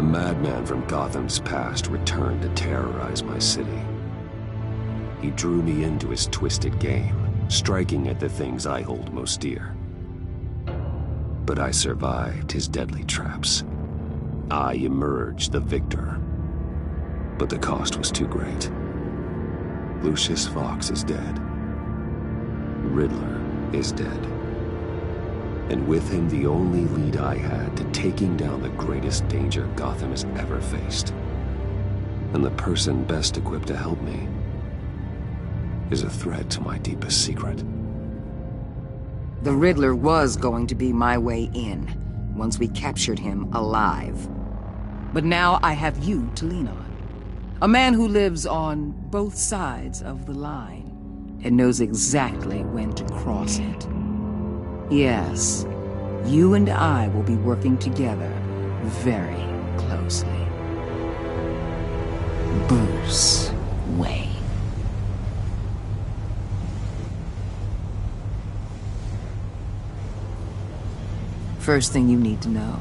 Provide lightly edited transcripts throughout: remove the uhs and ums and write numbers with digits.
madman from Gotham's past returned to terrorize my city. He drew me into his twisted game, striking at the things I hold most dear. But I survived his deadly traps. I emerged the victor. But the cost was too great. Lucius Fox is dead. Riddler is dead. And with him, the only lead I had to taking down the greatest danger Gotham has ever faced. And the person best equipped to help me is a threat to my deepest secret. The Riddler was going to be my way in, once we captured him alive. But now I have you to lean on. A man who lives on both sides of the line, and knows exactly when to cross it. Yes, you and I will be working together very closely. Bruce Wayne. First thing you need to know,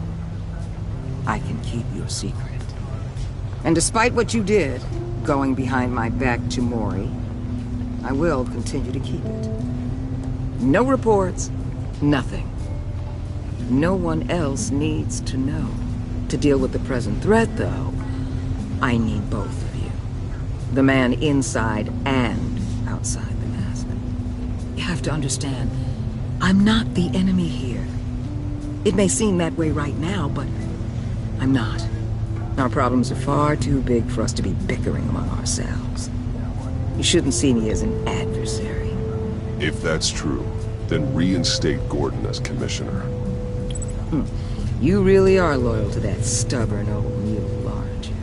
I can keep your secret. And despite what you did, going behind my back to Mori, I will continue to keep it. No reports, nothing. No one else needs to know. To deal with the present threat, though, I need both of you. The man inside and outside the mask. You have to understand, I'm not the enemy here. It may seem that way right now, but I'm not. Our problems are far too big for us to be bickering among ourselves. You shouldn't see me as an adversary. If that's true, then reinstate Gordon as commissioner. You really are loyal to that stubborn old mule, aren't you?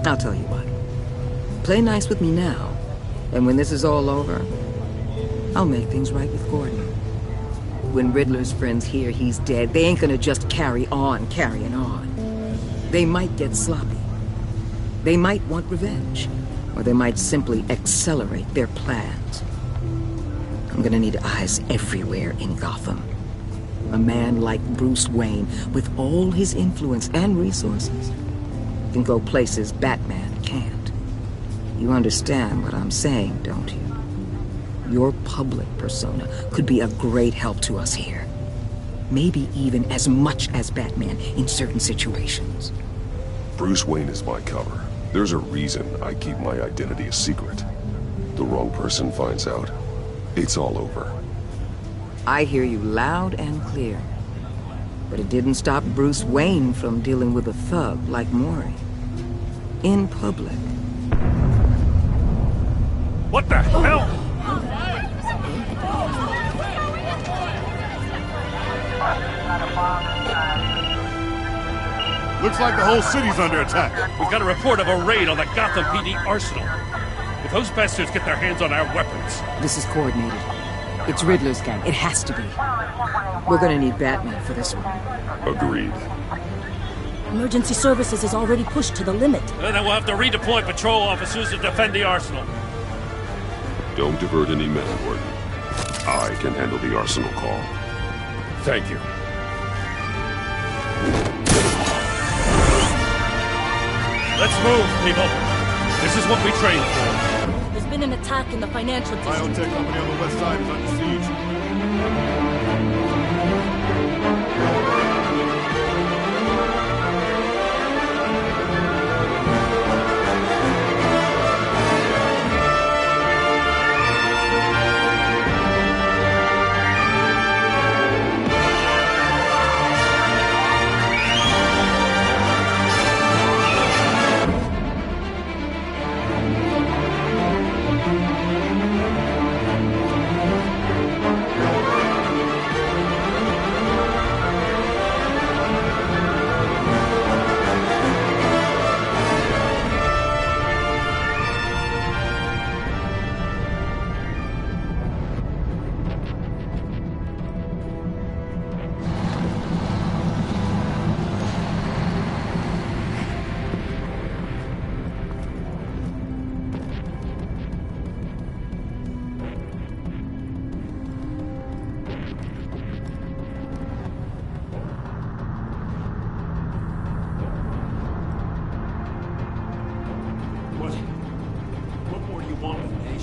I'll tell you what. Play nice with me now, and when this is all over, I'll make things right with Gordon. When Riddler's friends hear he's dead, they ain't gonna just carry on carrying on. They might get sloppy. They might want revenge. Or they might simply accelerate their plans. I'm gonna need eyes everywhere in Gotham. A man like Bruce Wayne, with all his influence and resources, can go places Batman can't. You understand what I'm saying, don't you? Your public persona could be a great help to us here. Maybe even as much as Batman in certain situations. Bruce Wayne is my cover. There's a reason I keep my identity a secret. The wrong person finds out, it's all over. I hear you loud and clear. But it didn't stop Bruce Wayne from dealing with a thug like Mori. In public. What the hell? Looks like the whole city's under attack. We got a report of a raid on the Gotham PD arsenal. If those bastards get their hands on our weapons... This is coordinated. It's Riddler's gang. It has to be. We're gonna need Batman for this one. Agreed. Emergency services is already pushed to the limit. Then we'll have to redeploy patrol officers to defend the arsenal. Don't divert any men, Gordon. I can handle the arsenal call. Thank you. Let's move, people. This is what we trained for. There's been an attack in the financial district. Biotech company on the west side is under siege.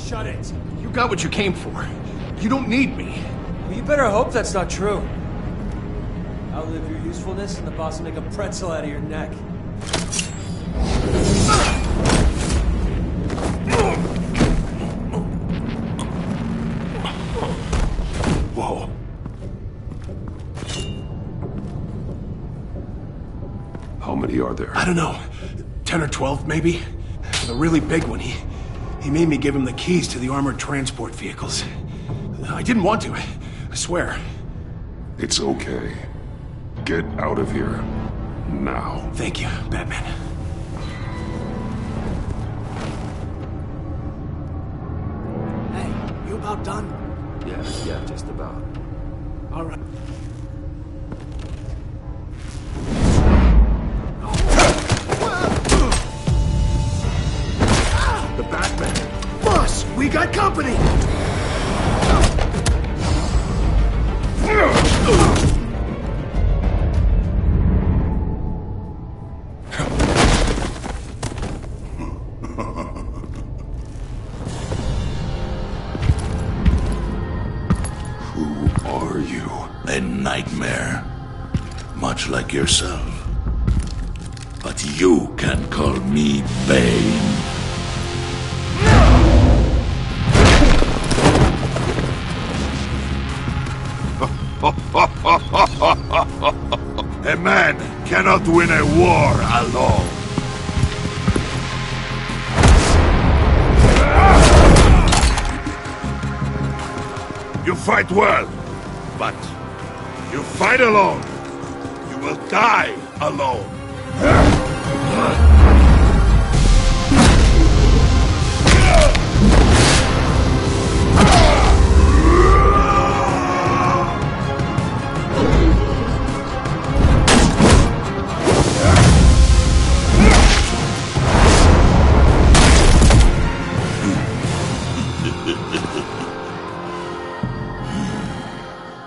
Shut it. You got what you came for. You don't need me. Well, you better hope that's not true. Outlive your usefulness and the boss will make a pretzel out of your neck. Whoa. How many are there? I don't know. 10 or 12, maybe? The really big one, he made me give him the keys to the armored transport vehicles. I didn't want to, I swear. It's okay. Get out of here. Now. Thank you, Batman. Hey, you about done? Yeah, just about. All right. The Batman! Boss, we got company! Who are you? A nightmare. Much like yourself. But you can call me Bane. A man cannot win a war alone. You fight well, but you fight alone. You will die alone.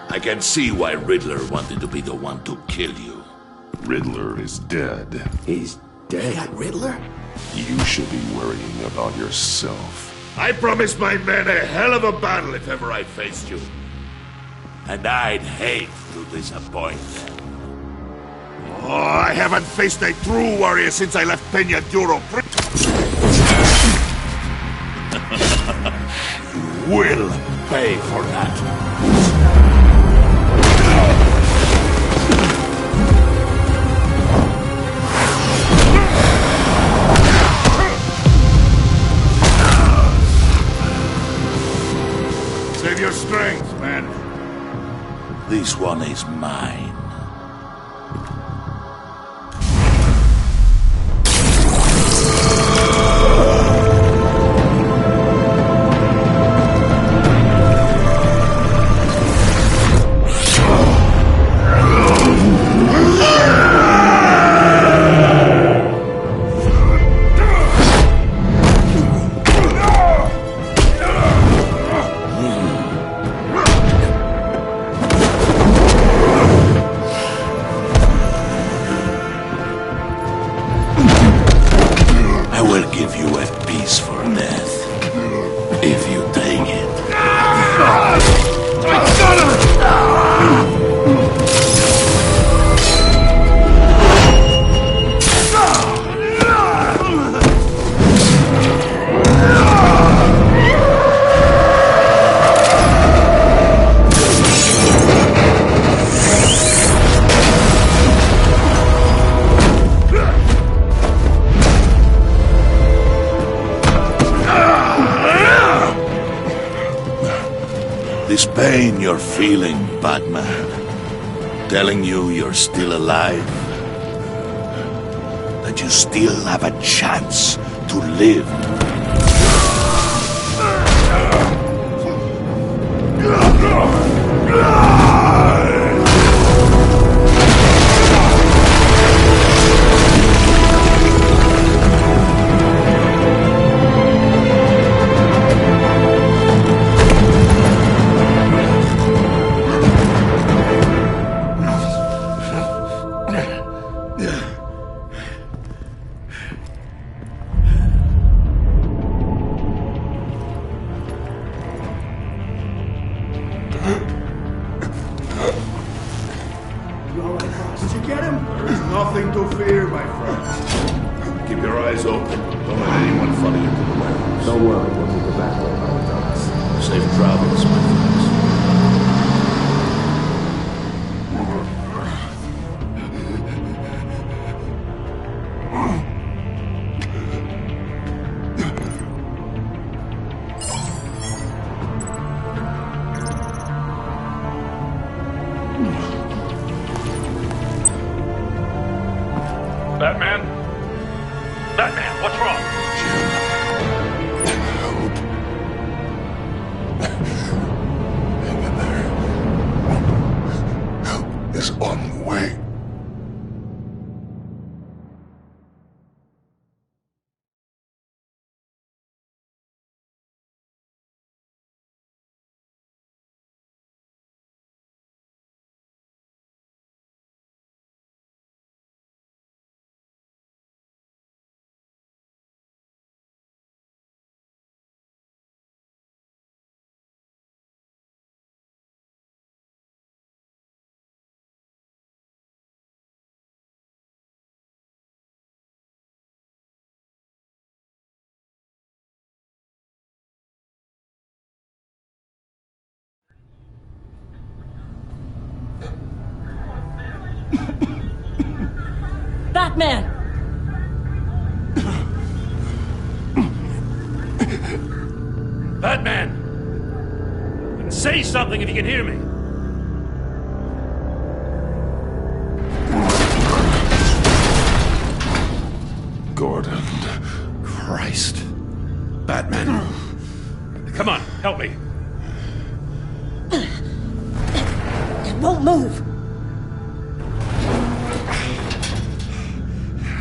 I can see why Riddler wanted to be the one to kill you. Riddler is dead. He's dead. That Riddler? You should be worrying about yourself. I promised my men a hell of a battle if ever I faced you. And I'd hate to disappoint them. Oh, I haven't faced a true warrior since I left Peña Duro. You will pay for that. Save your strength, man. This one is mine. This pain you're feeling, Batman, telling you you're still alive, that you still have a chance to live. eyes open. Don't let anyone follow you to the warehouse. Don't worry, we'll keep the back door by the docks. Safe travels, my friends. Batman? Batman, what's wrong? Hang in there. Help is on the way. Batman! Batman! Say something if you can hear me. Gordon. Christ. Batman. Come on, help me. It won't move!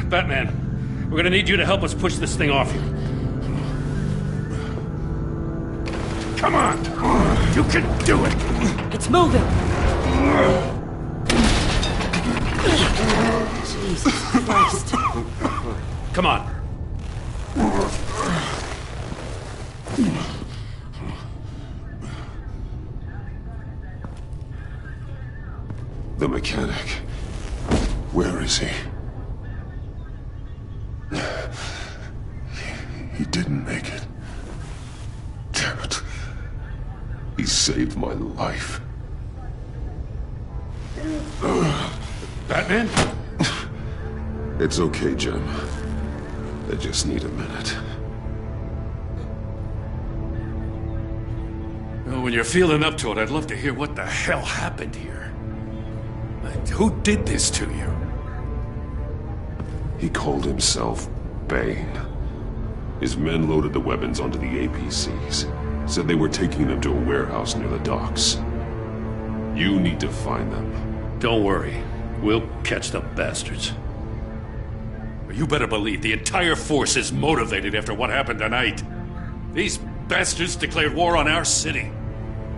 Batman, we're gonna need you to help us push this thing off you. Come on! You can do it! It's moving! Jesus Christ. Come on. The mechanic. Where is he? He didn't make it. Damn it. He saved my life. Batman? It's okay, Jim. I just need a minute. Well, when you're feeling up to it, I'd love to hear what the hell happened here. Like, who did this to you? He called himself Bane. His men loaded the weapons onto the APCs. Said they were taking them to a warehouse near the docks. You need to find them. Don't worry. We'll catch the bastards. You better believe the entire force is motivated after what happened tonight. These bastards declared war on our city.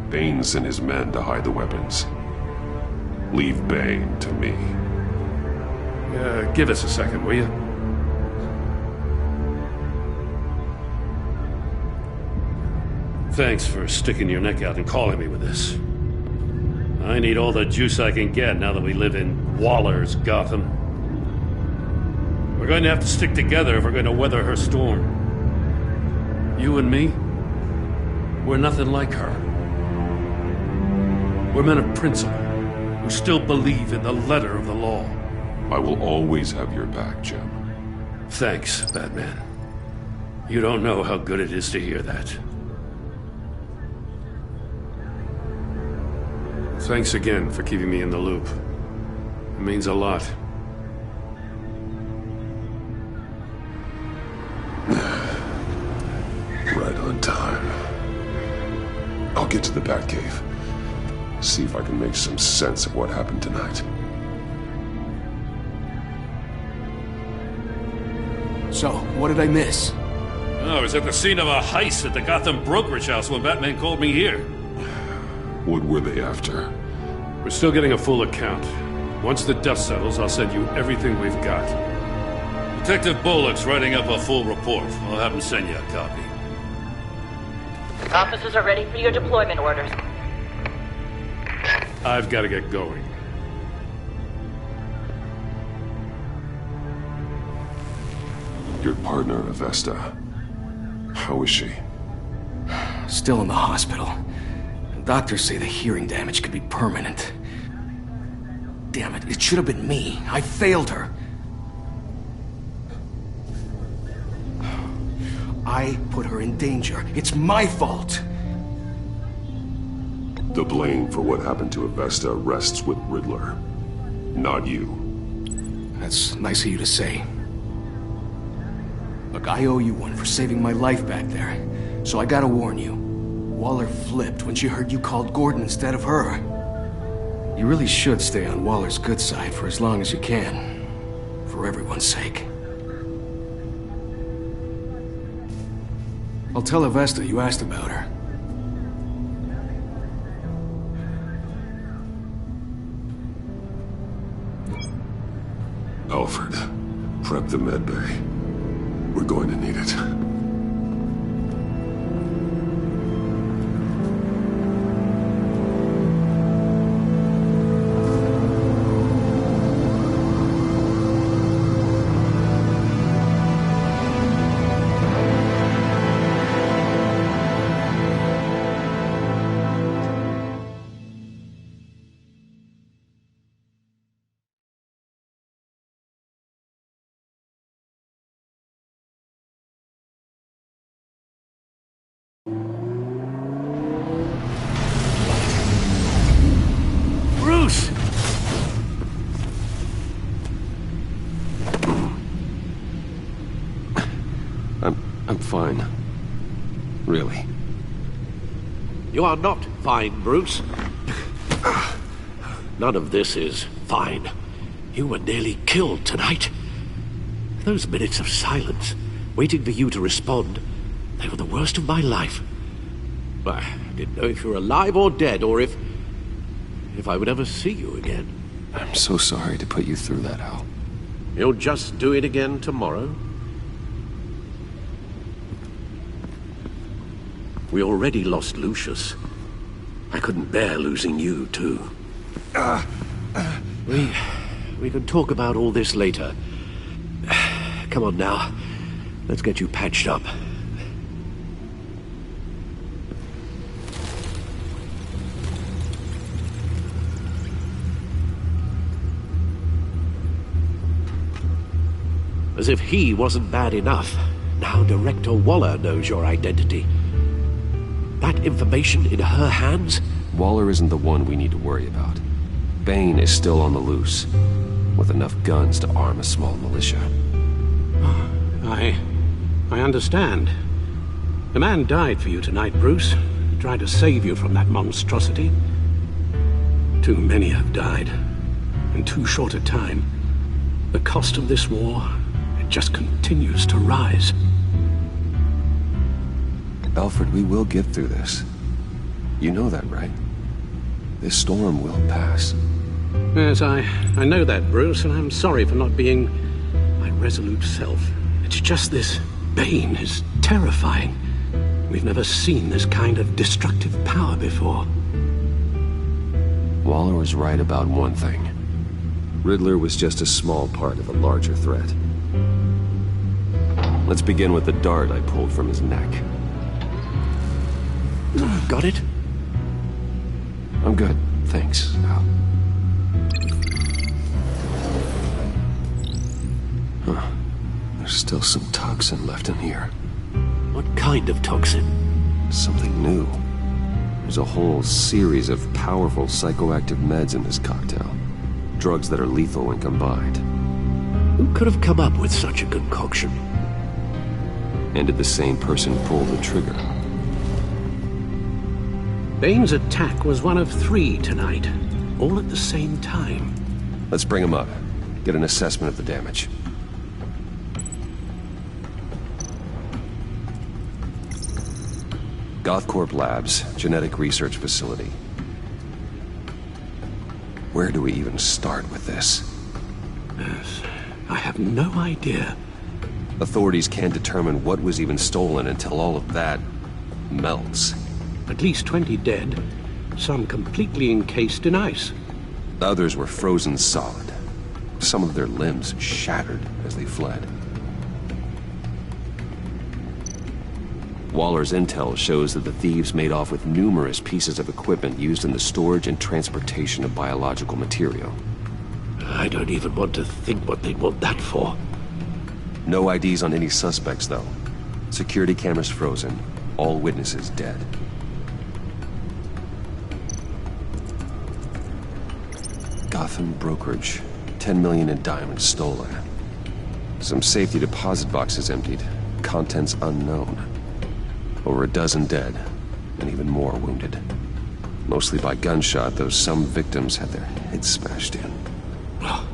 Bane sent his men to hide the weapons. Leave Bane to me. Give us a second, will you? Thanks for sticking your neck out and calling me with this. I need all the juice I can get now that we live in Waller's Gotham. We're going to have to stick together if we're going to weather her storm. You and me, we're nothing like her. We're men of principle who still believe in the letter of the law. I will always have your back, Jim. Thanks, Batman. You don't know how good it is to hear that. Thanks again for keeping me in the loop. It means a lot. Right on time. I'll get to the Batcave. See if I can make some sense of what happened tonight. So, what did I miss? I was at the scene of a heist at the Gotham brokerage house when Batman called me here. What were they after? We're still getting a full account. Once the dust settles, I'll send you everything we've got. Detective Bullock's writing up a full report. I'll have him send you a copy. Officers are ready for your deployment orders. I've got to get going. Your partner, Avesta. How is she? Still in the hospital. Doctors say the hearing damage could be permanent. Damn it, it should have been me. I failed her. I put her in danger. It's my fault. The blame for what happened to Avesta rests with Riddler, not you. That's nice of you to say. Look, I owe you one for saving my life back there. So I gotta warn you. Waller flipped when she heard you called Gordon instead of her. You really should stay on Waller's good side for as long as you can. For everyone's sake. I'll tell Avesta you asked about her. Alfred, prep the med bay. We're going to need it. Bruce! I'm fine. Really. You are not fine, Bruce. None of this is fine. You were nearly killed tonight. Those minutes of silence, waiting for you to respond, they were the worst of my life. I didn't know if you were alive or dead, or if I would ever see you again. I'm so sorry to put you through that, Al. You'll just do it again tomorrow? We already lost Lucius. I couldn't bear losing you, too. We can talk about all this later. Come on now. Let's get you patched up. As if he wasn't bad enough, now Director Waller knows your identity. That information in her hands? Waller isn't the one we need to worry about. Bane is still on the loose, with enough guns to arm a small militia. I understand. The man died for you tonight, Bruce. He tried to save you from that monstrosity. Too many have died. In too short a time. The cost of this war, it just continues to rise. Alfred, we will get through this. You know that, right? This storm will pass. Yes, I know that, Bruce, and I'm sorry for not being my resolute self. It's just this Bane is terrifying. We've never seen this kind of destructive power before. Waller was right about one thing. Riddler was just a small part of a larger threat. Let's begin with the dart I pulled from his neck. Got it? I'm good, thanks, Al. Huh. There's still some toxin left in here. What kind of toxin? Something new. There's a whole series of powerful psychoactive meds in this cocktail. Drugs that are lethal when combined. Who could have come up with such a concoction? And did the same person pull the trigger? Bane's attack was one of 3 tonight, all at the same time. Let's bring him up. Get an assessment of the damage. Gothcorp Labs, genetic research facility. Where do we even start with this? Yes, I have no idea. Authorities can't determine what was even stolen until all of that melts. At least 20 dead, some completely encased in ice. Others were frozen solid. Some of their limbs shattered as they fled. Waller's intel shows that the thieves made off with numerous pieces of equipment used in the storage and transportation of biological material. I don't even want to think what they'd want that for. No IDs on any suspects, though. Security cameras frozen. All witnesses dead. Gotham brokerage. 10 million in diamonds stolen. Some safety deposit boxes emptied. Contents unknown. Over a dozen dead, and even more wounded. Mostly by gunshot, though some victims had their heads smashed in. Oh,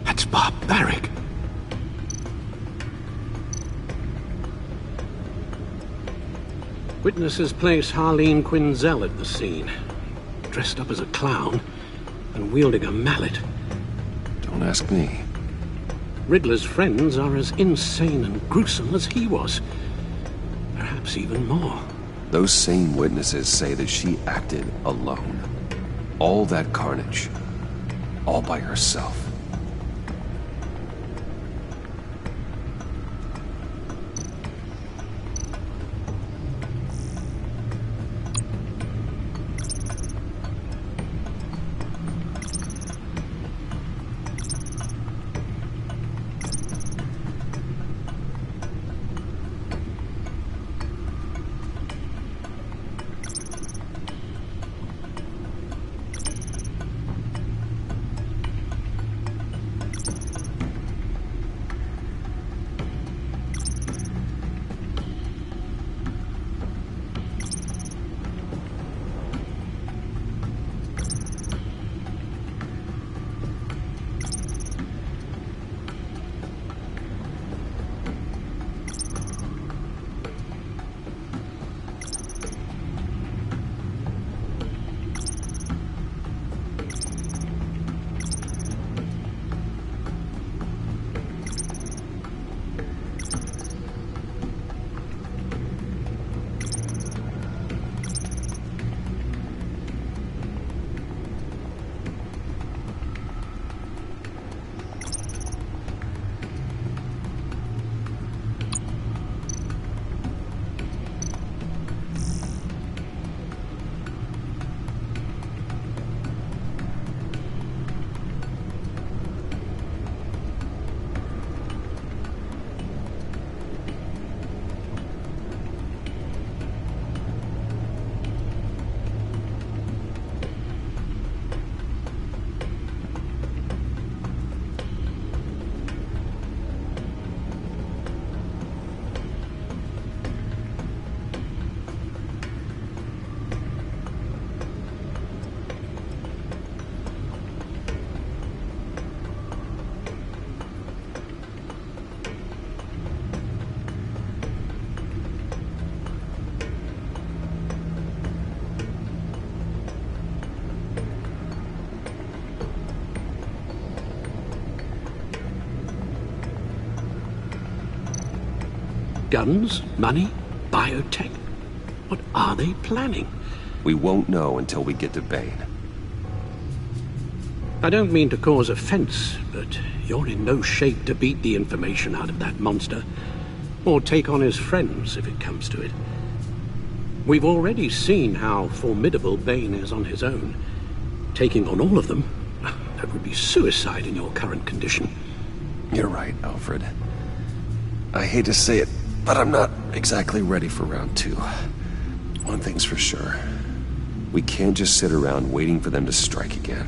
that's barbaric. Witnesses place Harleen Quinzel at the scene, dressed up as a clown and wielding a mallet. Don't ask me. Riddler's friends are as insane and gruesome as he was. Perhaps even more. Those same witnesses say that she acted alone. All that carnage. All by herself. Guns? Money? Biotech? What are they planning? We won't know until we get to Bane. I don't mean to cause offense, but you're in no shape to beat the information out of that monster, or take on his friends if it comes to it. We've already seen how formidable Bane is on his own. Taking on all of them, that would be suicide in your current condition. You're right, Alfred. I hate to say it, but I'm not exactly ready for round 2. One thing's for sure. We can't just sit around waiting for them to strike again.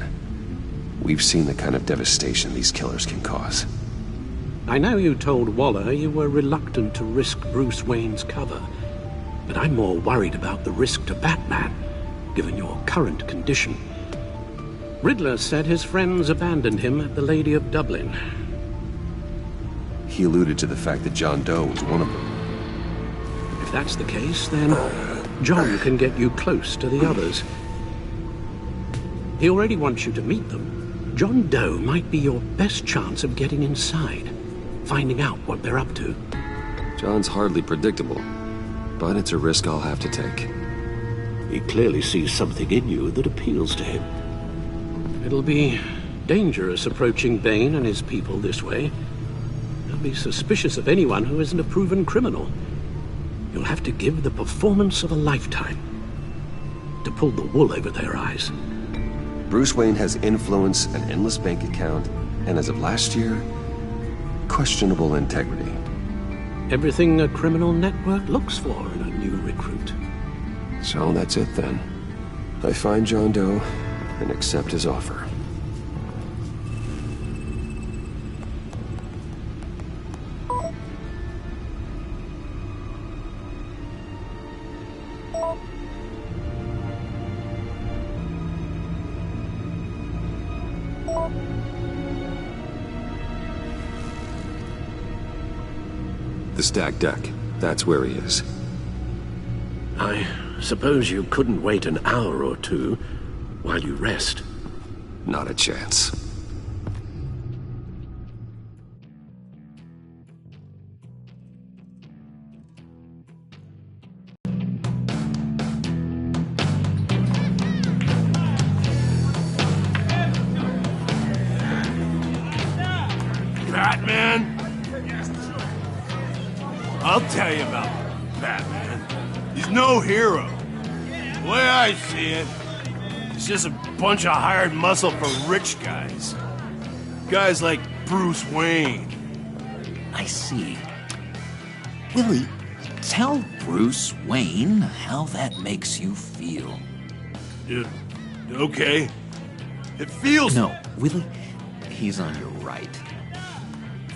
We've seen the kind of devastation these killers can cause. I know you told Waller you were reluctant to risk Bruce Wayne's cover, but I'm more worried about the risk to Batman, given your current condition. Riddler said his friends abandoned him at the Lady of Dublin. He alluded to the fact that John Doe was one of them. If that's the case, then John can get you close to the others. He already wants you to meet them. John Doe might be your best chance of getting inside, finding out what they're up to. John's hardly predictable, but it's a risk I'll have to take. He clearly sees something in you that appeals to him. It'll be dangerous approaching Bane and his people this way. They'll be suspicious of anyone who isn't a proven criminal. You'll have to give the performance of a lifetime to pull the wool over their eyes. Bruce Wayne has influence, an endless bank account, and as of last year, questionable integrity. Everything a criminal network looks for in a new recruit. So that's it then. I find John Doe and accept his offer. The stacked deck. That's where he is. I suppose you couldn't wait an hour or two while you rest? Not a chance. Batman? I'll tell you about Batman. He's no hero. The way I see it, he's just a bunch of hired muscle for rich guys. Guys like Bruce Wayne. I see. Willie, tell Bruce Wayne how that makes you feel. Okay. It feels... No, Willie, he's on your right.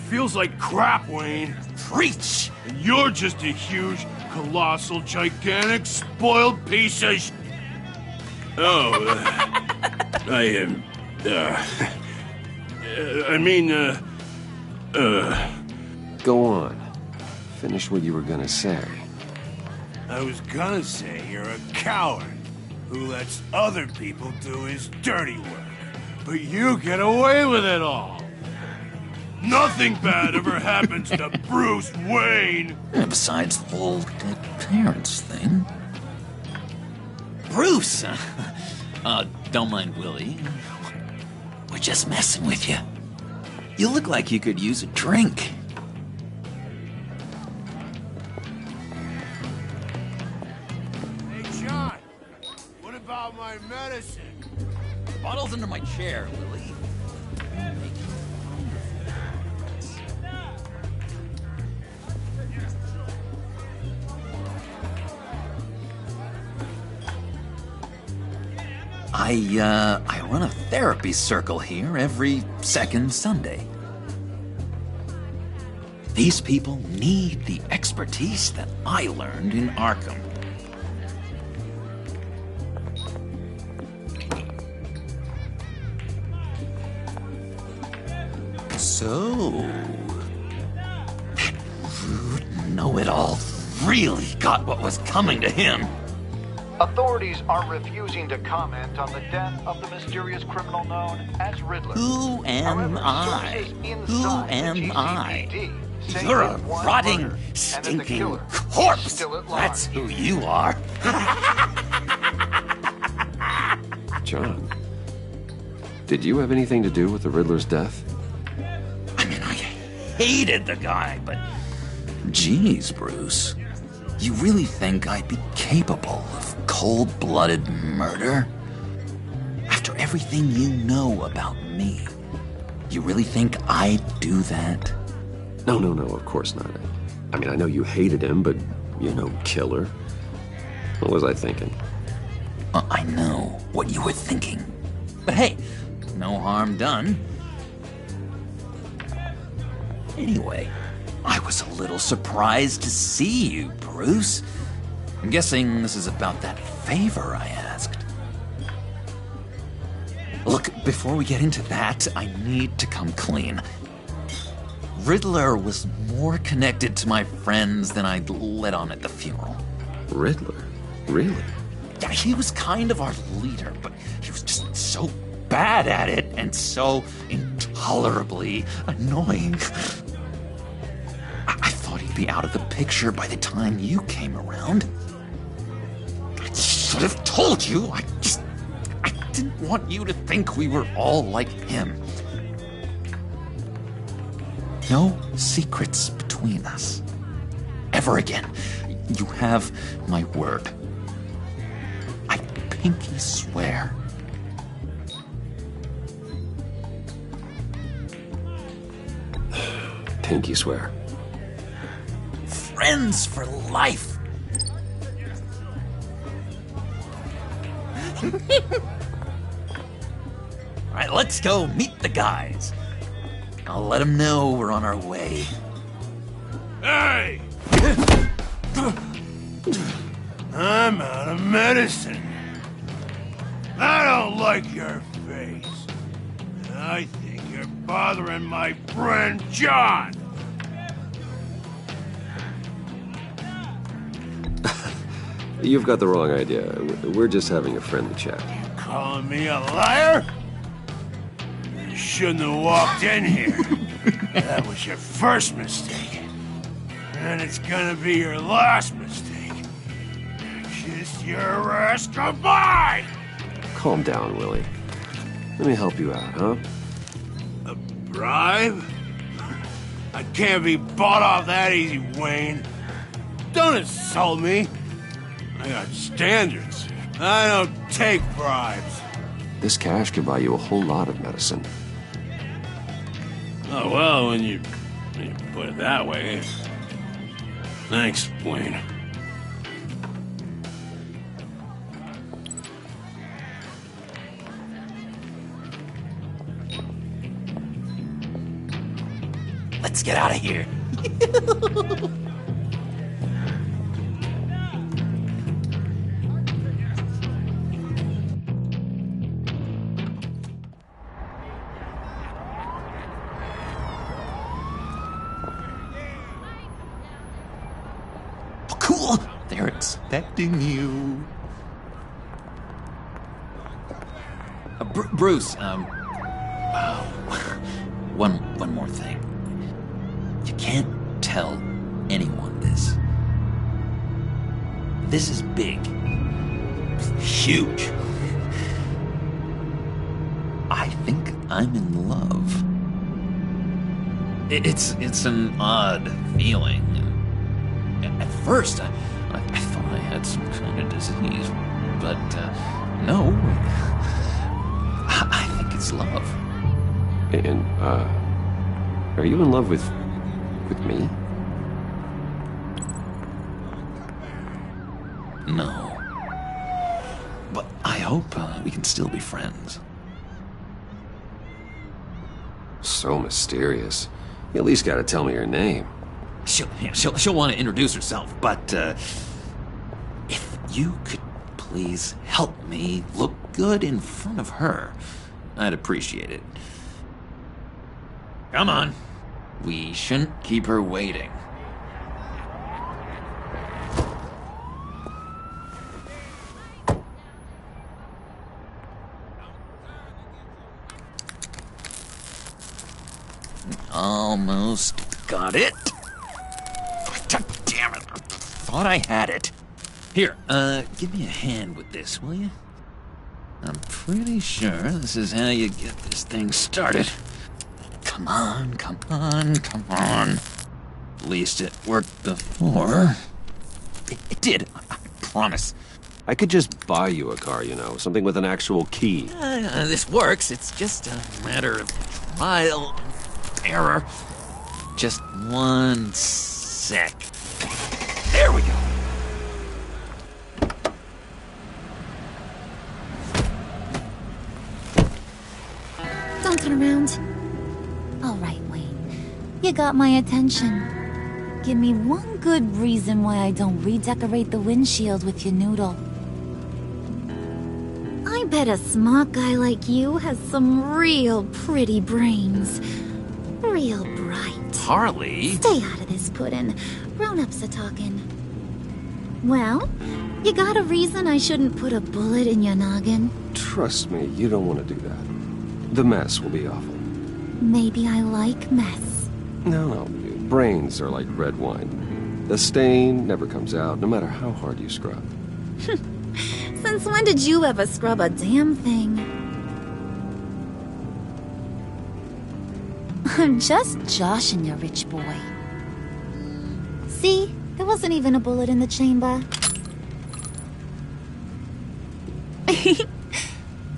Feels like crap, Wayne. Preach! And you're just a huge, colossal, gigantic, spoiled piece of sh... Oh, Go on. Finish what you were gonna say. I was gonna say you're a coward who lets other people do his dirty work. But you get away with it all. Nothing bad ever happens to Bruce Wayne. Besides the whole dead parents thing. Bruce! Don't mind Willie. We're just messing with you. You look like you could use a drink. Hey, John. What about my medicine? The bottle's under my chair, Willie. I run a therapy circle here every second Sunday. These people need the expertise that I learned in Arkham. So, that rude know-it-all really got what was coming to him. Authorities are refusing to comment on the death of the mysterious criminal known as Riddler. Who am I? Who am I? You're a rotting, stinking corpse! That's who you are. John, did you have anything to do with the Riddler's death? I mean, I hated the guy, but... Geez, Bruce. You really think I'd be capable of cold-blooded murder? After everything you know about me, you really think I'd do that? No, of course not. I mean, I know you hated him, but you're no killer. What was I thinking? I know what you were thinking. But hey, no harm done. Anyway, I was a little surprised to see you, Bruce. I'm guessing this is about that favor I asked. Look, before we get into that, I need to come clean. Riddler was more connected to my friends than I'd let on at the funeral. Riddler? Really? Yeah, he was kind of our leader, but he was just so bad at it and so intolerably annoying. I thought he'd be out of the picture by the time you came around. I should have told you. I didn't want you to think we were all like him. No secrets between us. Ever again. You have my word. I pinky swear. Pinky swear. Friends for life. All right, let's go meet the guys. I'll let them know we're on our way. Hey! I'm out of medicine. I don't like your face. I think you're bothering my friend John. You've got the wrong idea. We're just having a friendly chat. Calling me a liar? You shouldn't have walked in here. That was your first mistake. And it's gonna be your last mistake. Kiss your ass goodbye! Calm down, Willie. Let me help you out, huh? A bribe? I can't be bought off that easy, Wayne. Don't insult me. I got standards. I don't take bribes. This cash could buy you a whole lot of medicine. Oh, well, when you put it that way. Thanks, Wayne. Let's get out of here. Cool. They're expecting you. Bruce, one more thing. You can't tell anyone this. This is big. Huge. I think I'm in love. It's an odd feeling. At first, I thought I had some kind of disease, but no. I think it's love. And, are you in love with me? No. But I hope we can still be friends. So mysterious. You at least gotta tell me her name. She'll want to introduce herself, but if you could please help me look good in front of her, I'd appreciate it. Come on. We shouldn't keep her waiting. Almost got it. God damn it. I thought I had it. Here, give me a hand with this, will you? I'm pretty sure this is how you get this thing started. Come on, come on, come on. At least it worked before. It did, I promise. I could just buy you a car, you know, something with an actual key. This works. It's just a matter of trial and error. Just one sec. There we go. Don't turn around. All right, Wayne. You got my attention. Give me one good reason why I don't redecorate the windshield with your noodle. I bet a smart guy like you has some real pretty brains. Real bright. Harley? Stay out of this, Puddin'. Grown-ups are talking. Well, you got a reason I shouldn't put a bullet in your noggin? Trust me, you don't want to do that. The mess will be awful. Maybe I like mess. No, brains are like red wine. The stain never comes out, no matter how hard you scrub. Since when did you ever scrub a damn thing? I'm just joshing you, rich boy. See? There wasn't even a bullet in the chamber.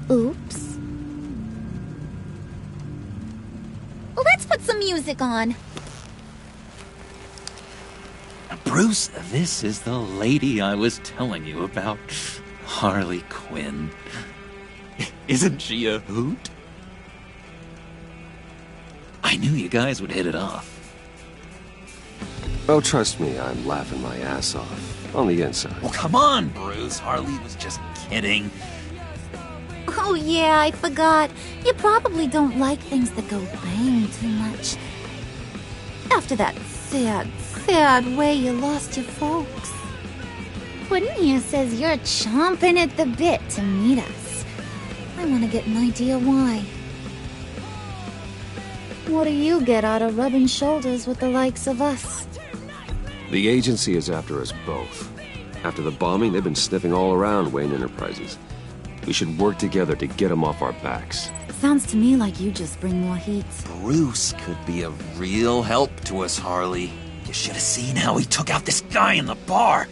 Oops. Let's put some music on. Bruce, this is the lady I was telling you about. Harley Quinn. Isn't she a hoot? I knew you guys would hit it off. Oh, trust me, I'm laughing my ass off. On the inside. Oh, come on, Bruce. Harley was just kidding. Oh yeah, I forgot. You probably don't like things that go bang too much. After that sad way you lost your folks. Puddin' here says you're chomping at the bit to meet us. I want to get an idea why. What do you get out of rubbing shoulders with the likes of us? The agency is after us both. After the bombing, they've been sniffing all around Wayne Enterprises. We should work together to get them off our backs. Sounds to me like you just bring more heat. Bruce could be a real help to us, Harley. You should have seen how he took out this guy in the bar.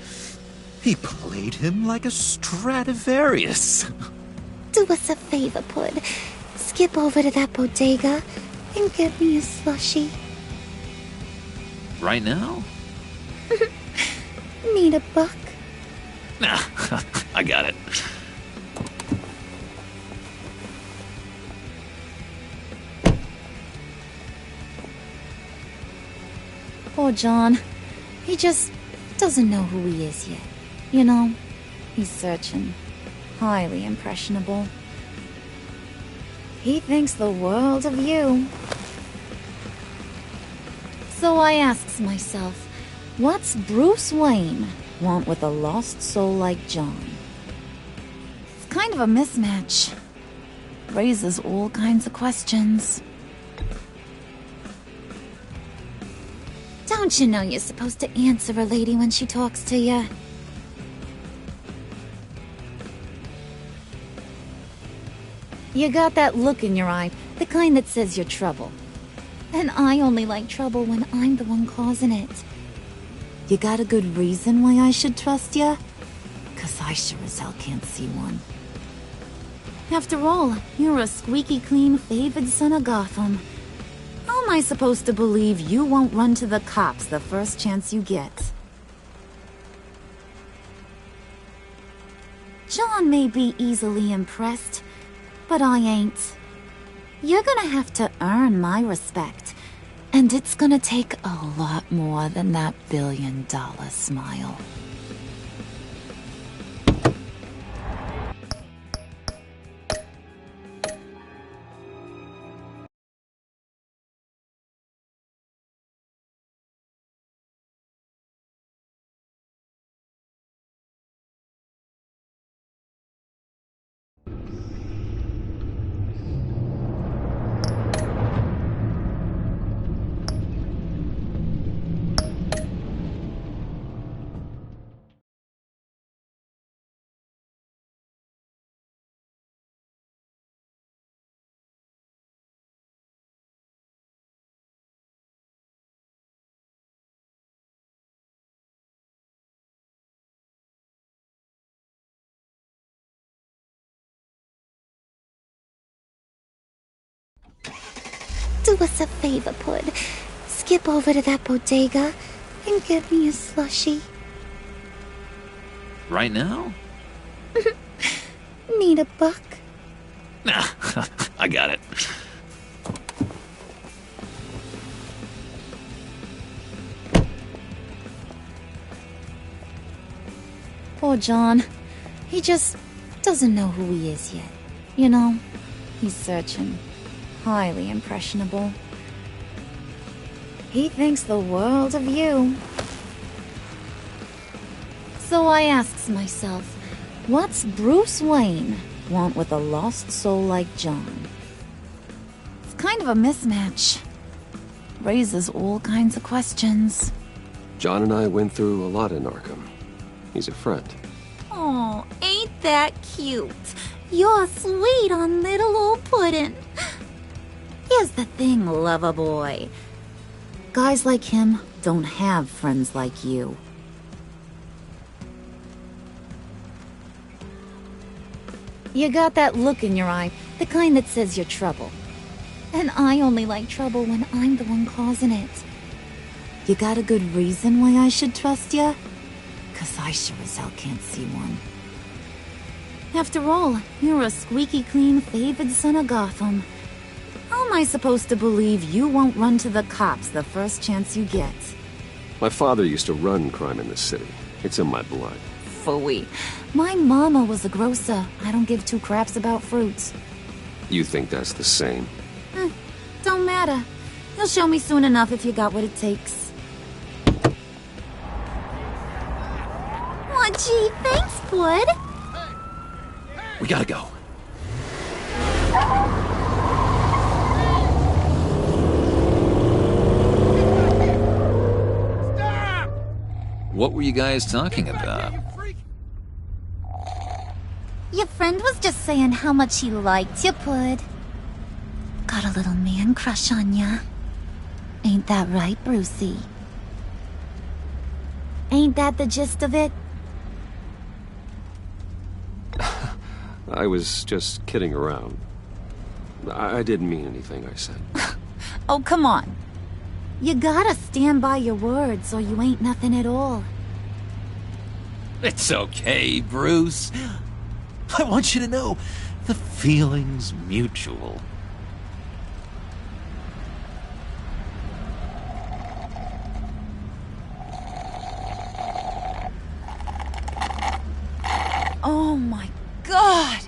He played him like a Stradivarius. Do us a favor, Pud. Skip over to that bodega and get me a slushie. Right now? Need a buck? Nah, I got it. Poor John. He just doesn't know who he is yet. You know, he's searching. Highly impressionable. He thinks the world of you. So I asks myself, what's Bruce Wayne want with a lost soul like John? It's kind of a mismatch. Raises all kinds of questions. Don't you know you're supposed to answer a lady when she talks to you? You got that look in your eye, the kind that says you're trouble. And I only like trouble when I'm the one causing it. You got a good reason why I should trust you? 'Cause I sure as hell can't see one. After all, you're a squeaky clean favored son of Gotham. How am I supposed to believe you won't run to the cops the first chance you get? John may be easily impressed, but I ain't. You're gonna have to earn my respect, and it's gonna take a lot more than that billion-dollar smile. Do us a favor, Pud. Skip over to that bodega and get me a slushie. Right now? Need a buck? Nah, I got it. Poor John. He just doesn't know who he is yet. You know, he's searching. Highly impressionable. He thinks the world of you. So I asks myself, what's Bruce Wayne want with a lost soul like John? It's kind of a mismatch. Raises all kinds of questions. John and I went through a lot in Arkham. He's a friend. Oh, ain't that cute? You're sweet on little old Puddin'. Here's the thing, lover boy. Guys like him don't have friends like you. You got that look in your eye, the kind that says you're trouble. And I only like trouble when I'm the one causing it. You got a good reason why I should trust you? 'Cause I sure as hell can't see one. After all, you're a squeaky clean favored son of Gotham. How am I supposed to believe you won't run to the cops the first chance you get? My father used to run crime in the city. It's in my blood. Phooey. My mama was a grocer. I don't give two craps about fruits. You think that's the same? Don't matter. You'll show me soon enough if you got what it takes. Aw, gee, thanks, bud. We gotta go. What were you guys talking about? Your friend was just saying how much he liked you, bud. Got a little man crush on ya. Ain't that right, Brucey? Ain't that the gist of it? I was just kidding around. I didn't mean anything I said. Oh, come on. You gotta stand by your words or you ain't nothing at all. It's okay, Bruce. I want you to know the feeling's mutual. Oh my god!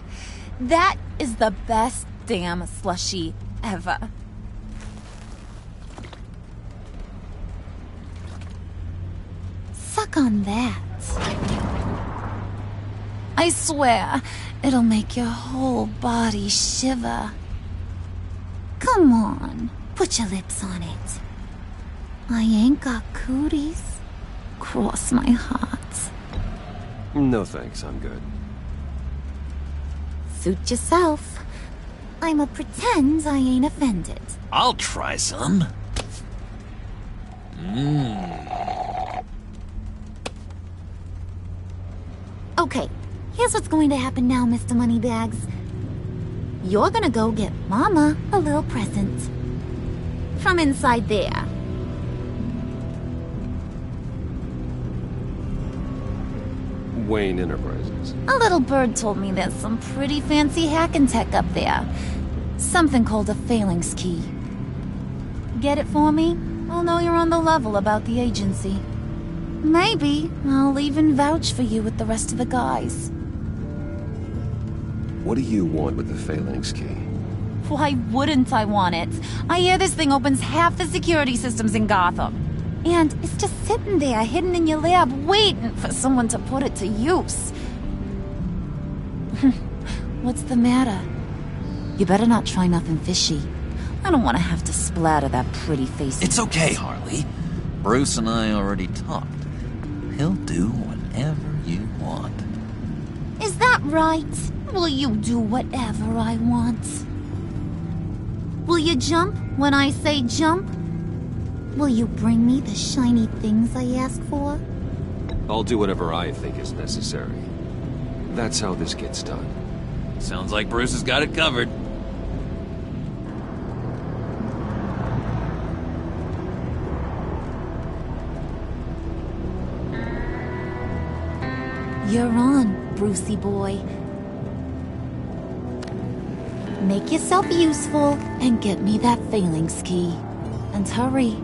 That is the best damn slushie ever. Suck on that. I swear, it'll make your whole body shiver. Come on, put your lips on it. I ain't got cooties. Cross my heart. No thanks, I'm good. Suit yourself. I'ma pretend I ain't offended. I'll try some. Okay, here's what's going to happen now, Mr. Moneybags. You're gonna go get Mama a little present. From inside there. Wayne Enterprises. A little bird told me there's some pretty fancy hacking tech up there. Something called a phalanx key. Get it for me? I'll know you're on the level about the agency. Maybe I'll even vouch for you with the rest of the guys. What do you want with the phalanx key? Why wouldn't I want it? I hear this thing opens half the security systems in Gotham. And it's just sitting there, hidden in your lab, waiting for someone to put it to use. What's the matter? You better not try nothing fishy. I don't want to have to splatter that pretty face. It's okay, Harley. Bruce and I already talked. He'll do whatever you want. Is that right? Will you do whatever I want? Will you jump when I say jump? Will you bring me the shiny things I ask for? I'll do whatever I think is necessary. That's how this gets done. Sounds like Bruce has got it covered. You're on, Brucey boy. Make yourself useful and get me that phalanx key. And hurry.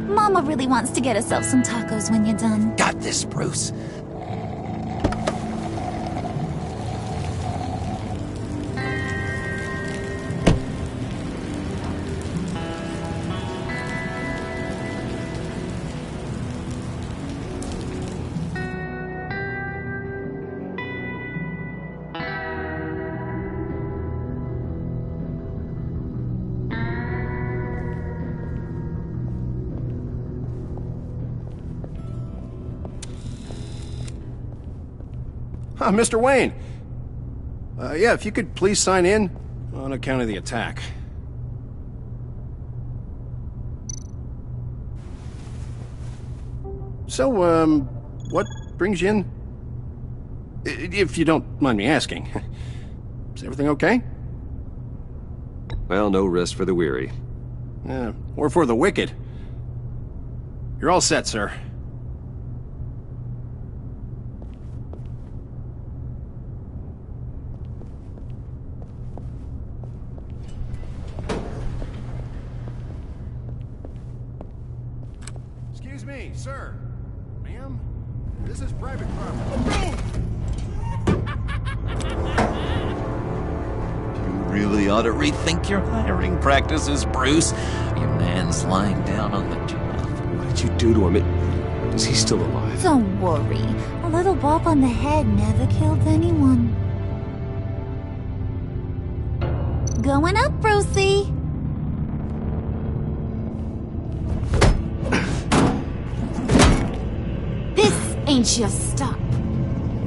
Mama really wants to get herself some tacos when you're done. Got this, Bruce. Mr. Wayne. Yeah, if you could please sign in on account of the attack. So, what brings you in? If you don't mind me asking. Is everything okay? Well, no rest for the weary. Yeah, or for the wicked. You're all set, sir. Excuse me, sir. Ma'am? This is private property. Really ought to rethink your hiring practices, Bruce. Your man's lying down on the job. What did you do to him? Is he still alive? Don't worry. A little bump on the head never killed anyone. Going up, Brucey. This ain't your stop.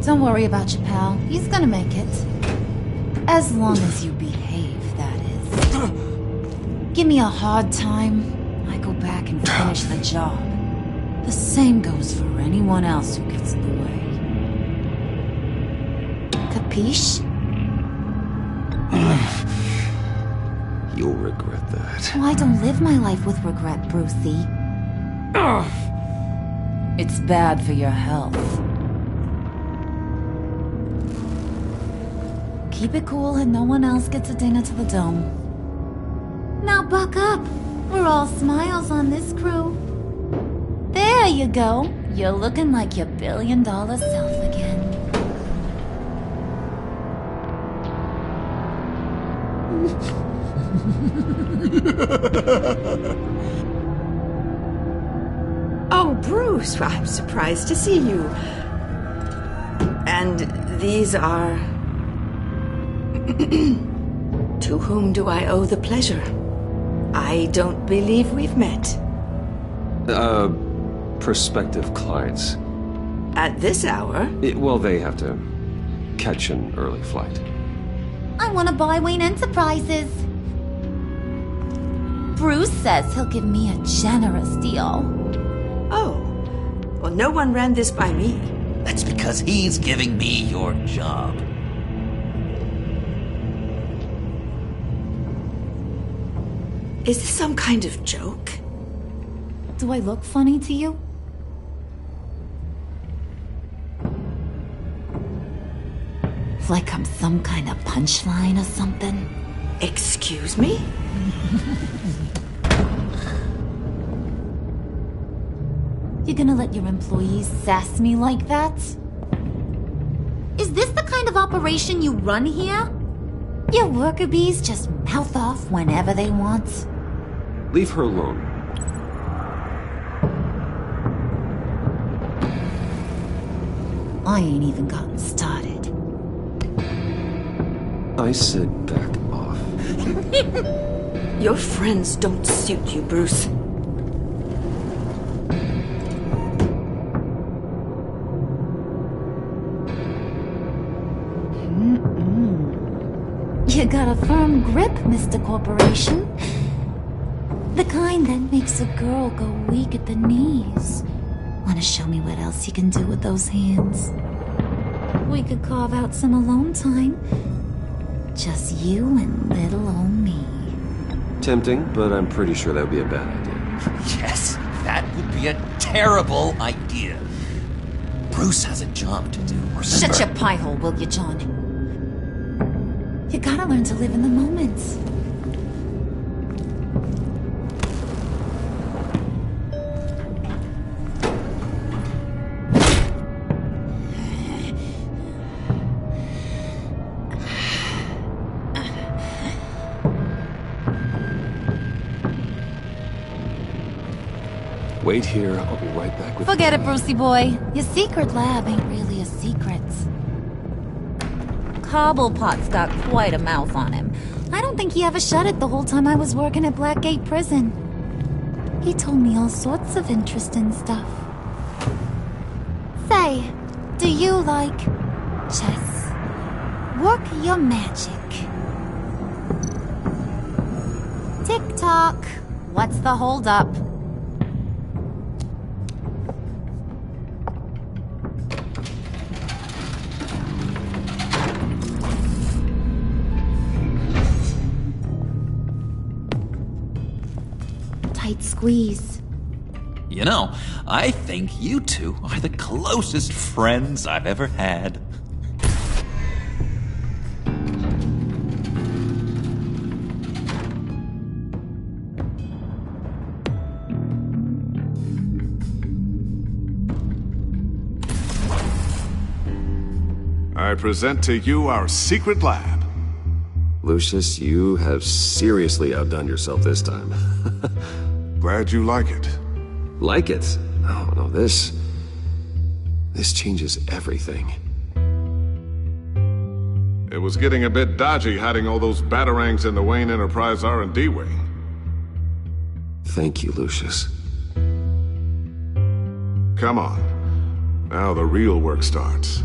Don't worry about your pal. He's gonna make it. As long as you behave, that is. Give me a hard time, I go back and finish the job. The same goes for anyone else who gets in the way. Capiche? You'll regret that. Oh, I don't live my life with regret, Brucey. It's bad for your health. Keep it cool and no one else gets a dinner to the dome. Now buck up. We're all smiles on this crew. There you go. You're looking like your billion-dollar self again. Oh, Bruce, I'm surprised to see you. And these are... To whom do I owe the pleasure? I don't believe we've met. Prospective clients. At this hour? Well, they have to catch an early flight. I want to buy Wayne Enterprises. Bruce says he'll give me a generous deal. Oh. Well, no one ran this by me. That's because he's giving me your job. Is this some kind of joke? Do I look funny to you? Like I'm some kind of punchline or something? Excuse me? You gonna let your employees sass me like that? Is this the kind of operation you run here? Your worker bees just mouth off whenever they want? Leave her alone. I ain't even gotten started. I said back off. Your friends don't suit you, Bruce. You got a firm grip, Mr. Corporation. The kind that makes a girl go weak at the knees. Wanna show me what else you can do with those hands? We could carve out some alone time. Just you and little old me. Tempting, but I'm pretty sure that would be a bad idea. Yes, that would be a terrible idea. Bruce has a job to do. Remember? Shut your pie hole, will you, John? You gotta learn to live in the moment. Wait here, I'll be right back with Forget it, Brucey boy. Your secret lab ain't really a secret. Cobblepot's got quite a mouth on him. I don't think he ever shut it the whole time I was working at Blackgate Prison. He told me all sorts of interesting stuff. Say, do you like chess? Work your magic. Tick-tock. What's the holdup? tight squeeze. You know, I think you two are the closest friends I've ever had. I present to you our secret lab. Lucius, you have seriously outdone yourself this time. Glad you like it. Like it? Oh, no, this changes everything. It was getting a bit dodgy hiding all those batarangs in the Wayne Enterprise R&D wing. Thank you, Lucius. Come on. Now the real work starts.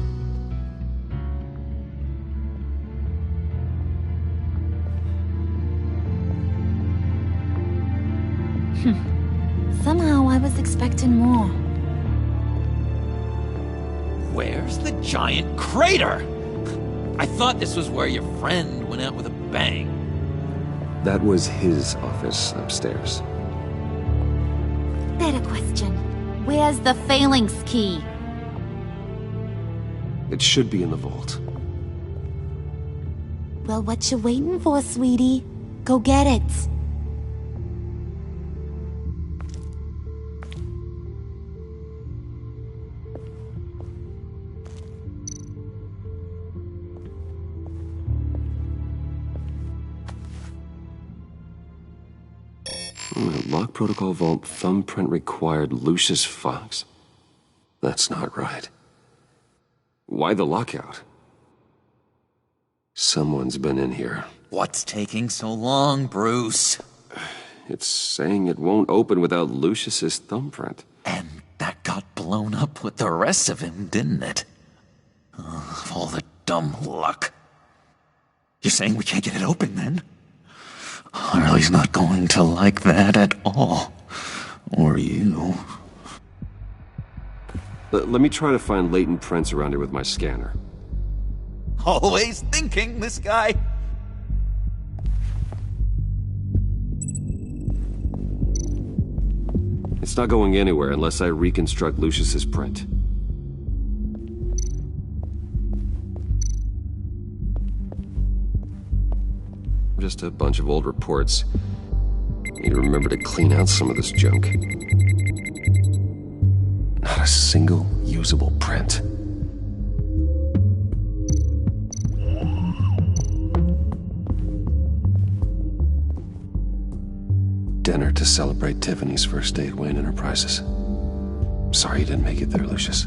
Somehow I was expecting more. Where's the giant crater? I thought this was where your friend went out with a bang. That was his office upstairs. Better question. Where's the phalanx key? It should be in the vault. Well, what you waiting for, sweetie? Go get it. Lock protocol vault thumbprint required Lucius Fox? That's not right. Why the lockout? Someone's been in here. What's taking so long, Bruce? It's saying it won't open without Lucius's thumbprint. And that got blown up with the rest of him, didn't it? All the dumb luck. You're saying we can't get it open, then? Harley's not going to like that at all. Or you. Let me try to find latent prints around here with my scanner. Always thinking, this guy. It's not going anywhere unless I reconstruct Lucius's print. Just a bunch of old reports. Need to remember to clean out some of this junk. Not a single usable print. Dinner to celebrate Tiffany's first day at Wayne Enterprises. Sorry you didn't make it there, Lucius.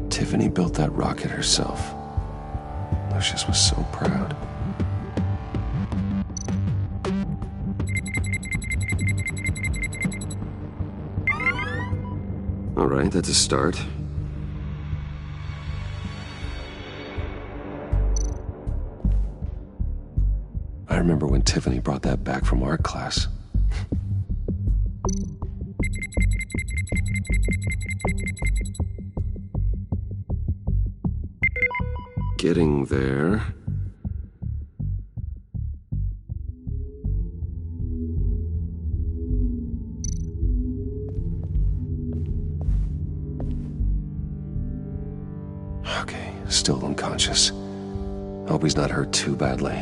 Tiffany built that rocket herself. Lucius was so proud. All right, that's a start. I remember when Tiffany brought that back from art class. Getting there. Okay, still unconscious. Hope he's not hurt too badly.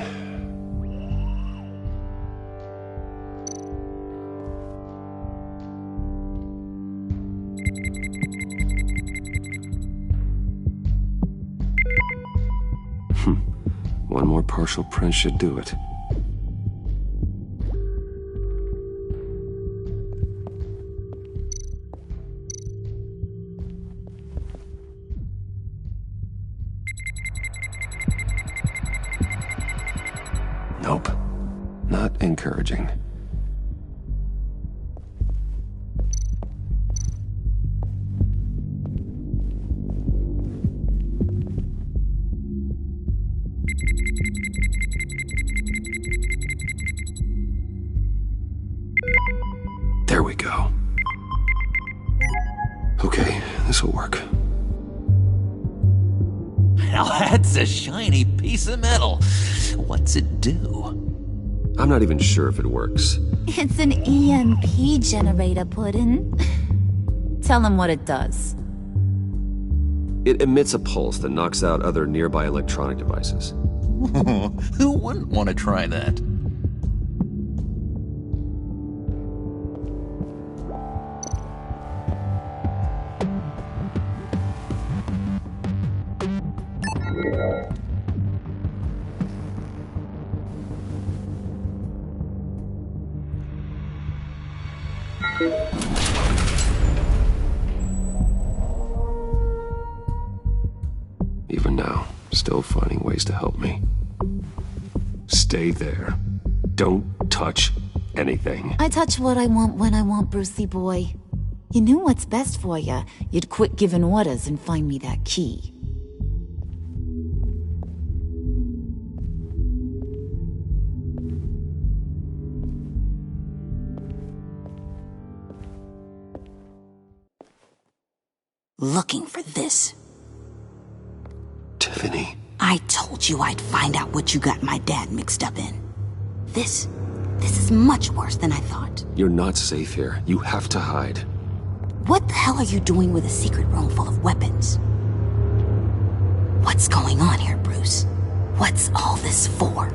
One more partial print should do it. Nope. Not encouraging. There we go. Okay, this'll work. Now that's a shiny piece of metal. What's it do? I'm not even sure if it works. It's an EMP generator, Puddin'. Tell him what it does. It emits a pulse that knocks out other nearby electronic devices. Who wouldn't want to try that? Even now, still finding ways to help me. Stay there. Don't touch anything. I touch what I want when I want, Brucey boy. You knew what's best for you. You'd quit giving orders and find me that key. Looking for this. Tiffany. I told you I'd find out what you got my dad mixed up in. This is much worse than I thought. You're not safe here. You have to hide. What the hell are you doing with a secret room full of weapons? What's going on here, Bruce? What's all this for?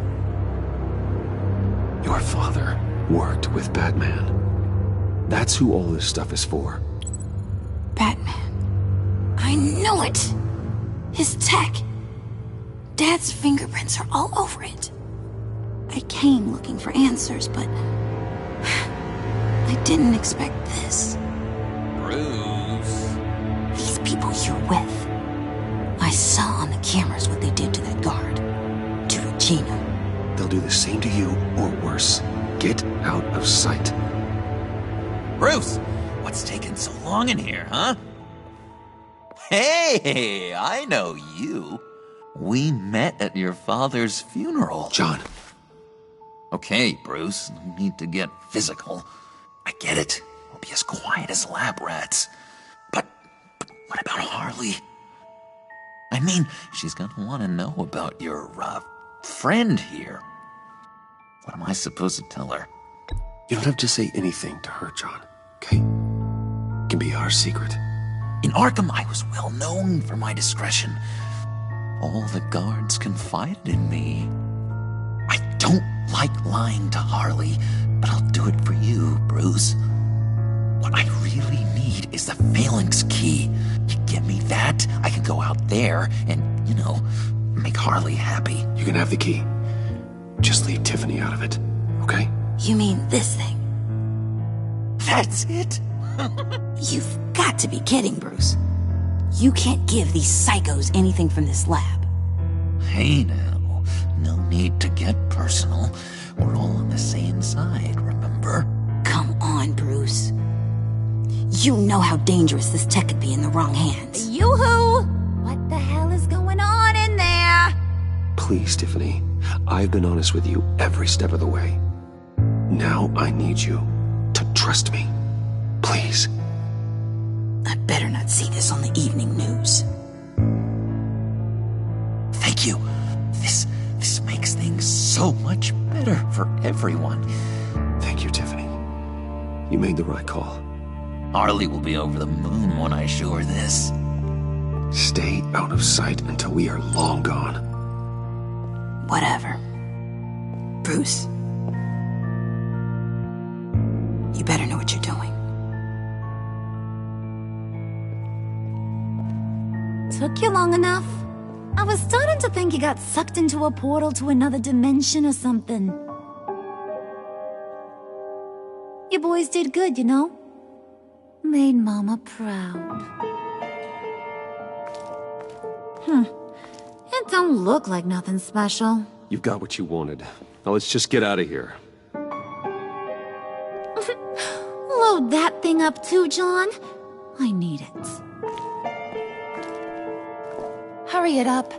Your father worked with Batman. That's who all this stuff is for. Batman. I knew it! His tech. Dad's fingerprints are all over it. I came looking for answers, but I didn't expect this. Bruce. These people you're with. I saw on the cameras what they did to that guard. To Regina. They'll do the same to you, or worse. Get out of sight. Bruce, what's taking so long in here, huh? Hey, I know you. We met at your father's funeral. John. Okay, Bruce, no need to get physical. I get it. We'll be as quiet as lab rats. But what about Harley? I mean, she's gonna want to know about your, friend here. What am I supposed to tell her? You don't have to say anything to her, John, okay? It can be our secret. In Arkham, I was well known for my discretion. All the guards confided in me. I don't like lying to Harley, but I'll do it for you, Bruce. What I really need is the phalanx key. You get me that, I can go out there and, make Harley happy. You can have the key. Just leave Tiffany out of it, okay? You mean this thing? That's it? You've got to be kidding, Bruce. You can't give these psychos anything from this lab. Hey now, no need to get personal. We're all on the same side, remember? Come on, Bruce. You know how dangerous this tech could be in the wrong hands. Yoo-hoo! What the hell is going on in there? Please, Tiffany. I've been honest with you every step of the way. Now I need you to trust me. Please. I better not see this on the evening news. Thank you. This makes things so much better for everyone. Thank you, Tiffany. You made the right call. Harley will be over the moon when I show her this. Stay out of sight until we are long gone. Whatever. Bruce. You better know what you're doing. Took you long enough? I was starting to think you got sucked into a portal to another dimension or something. You boys did good, Made Mama proud. It don't look like nothing special. You've got what you wanted. Now let's just get out of here. Load that thing up too, John. I need it. Hurry it up.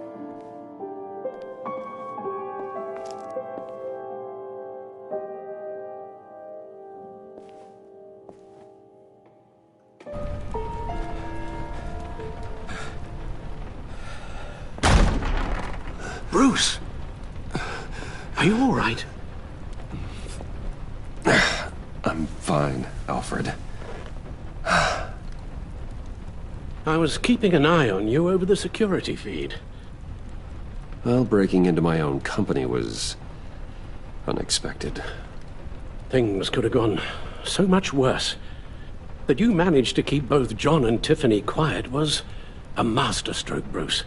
Bruce! Are you all right? Fine, Alfred. I was keeping an eye on you over the security feed. Well, breaking into my own company was unexpected. Things could have gone so much worse. That you managed to keep both John and Tiffany quiet was a masterstroke, Bruce.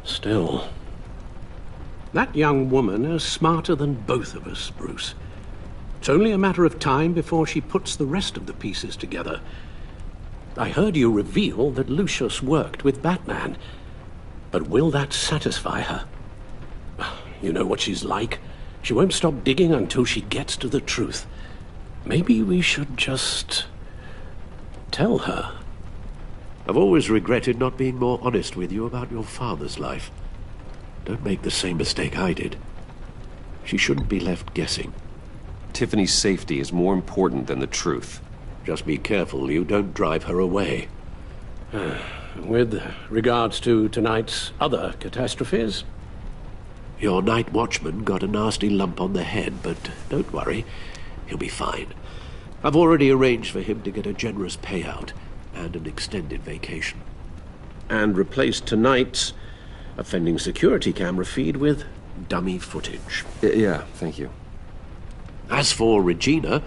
Still, that young woman is smarter than both of us, Bruce. It's only a matter of time before she puts the rest of the pieces together. I heard you reveal that Lucius worked with Batman. But will that satisfy her? You know what she's like. She won't stop digging until she gets to the truth. Maybe we should just tell her. I've always regretted not being more honest with you about your father's life. Don't make the same mistake I did. She shouldn't be left guessing. Tiffany's safety is more important than the truth. Just be careful you don't drive her away. With regards to tonight's other catastrophes? Your night watchman got a nasty lump on the head, but don't worry, he'll be fine. I've already arranged for him to get a generous payout and an extended vacation. And replaced tonight's offending security camera feed with dummy footage. Yeah, thank you. As for Regina,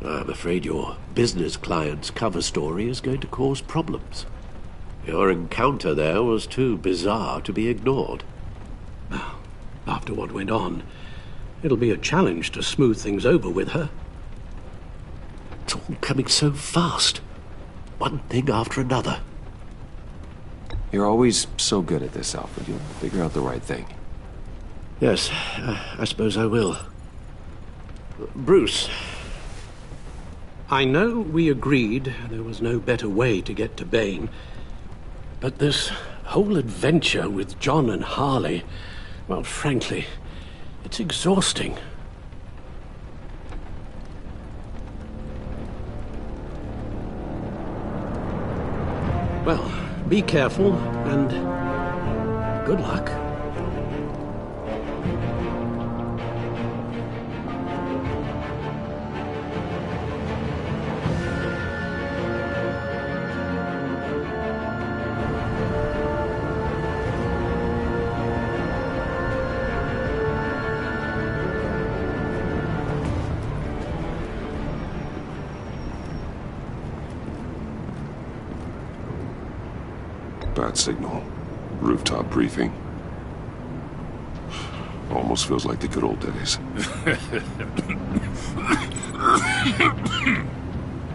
I'm afraid your business client's cover story is going to cause problems. Your encounter there was too bizarre to be ignored. After what went on, it'll be a challenge to smooth things over with her. It's all coming so fast. One thing after another. You're always so good at this, Alfred. You'll figure out the right thing. Yes, I suppose I will. Bruce, I know we agreed there was no better way to get to Bane, but this whole adventure with John and Harley, well, frankly, it's exhausting. Well, be careful, and good luck. Bat signal. Rooftop briefing. Almost feels like the good old days.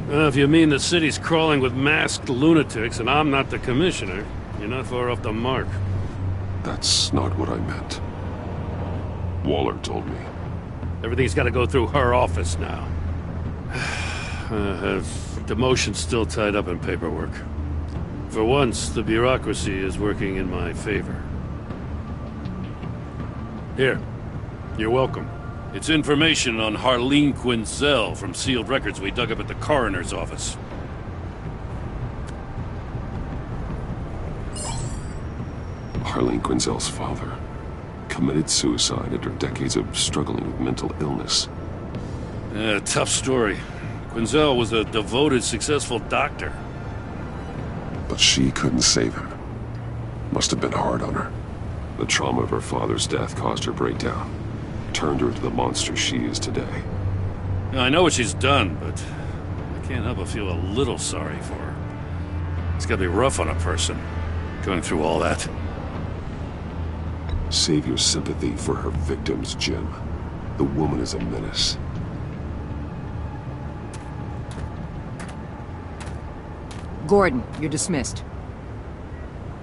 If you mean the city's crawling with masked lunatics and I'm not the commissioner, you're not far off the mark. That's not what I meant. Waller told me. Everything's got to go through her office now. Demotion's still tied up in paperwork. For once, the bureaucracy is working in my favor. Here. You're welcome. It's information on Harleen Quinzel from sealed records we dug up at the coroner's office. Harleen Quinzel's father committed suicide after decades of struggling with mental illness. Tough story. Quinzel was a devoted, successful doctor. But she couldn't save him. Must have been hard on her. The trauma of her father's death caused her breakdown. Turned her into the monster she is today. I know what she's done, but I can't help but feel a little sorry for her. It's gotta be rough on a person, going through all that. Save your sympathy for her victims, Jim. The woman is a menace. Gordon, you're dismissed.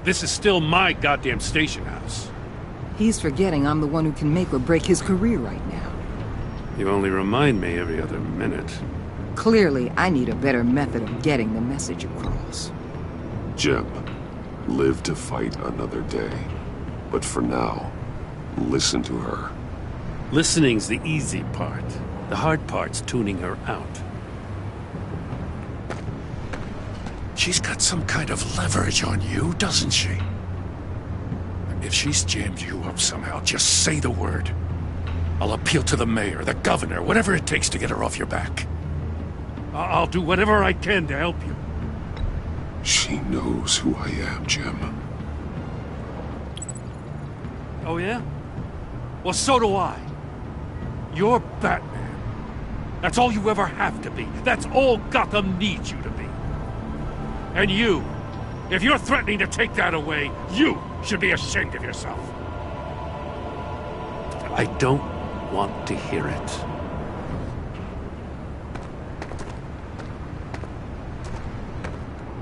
This is still my goddamn station house. He's forgetting I'm the one who can make or break his career right now. You only remind me every other minute. Clearly, I need a better method of getting the message across. Jim, live to fight another day. But for now, listen to her. Listening's the easy part. The hard part's tuning her out. She's got some kind of leverage on you, doesn't she? If she's jammed you up somehow, just say the word. I'll appeal to the mayor, the governor, whatever it takes to get her off your back. I'll do whatever I can to help you. She knows who I am, Jim. Oh, yeah? Well, so do I. You're Batman. That's all you ever have to be. That's all Gotham needs you to be. And you, if you're threatening to take that away, you should be ashamed of yourself. I don't want to hear it.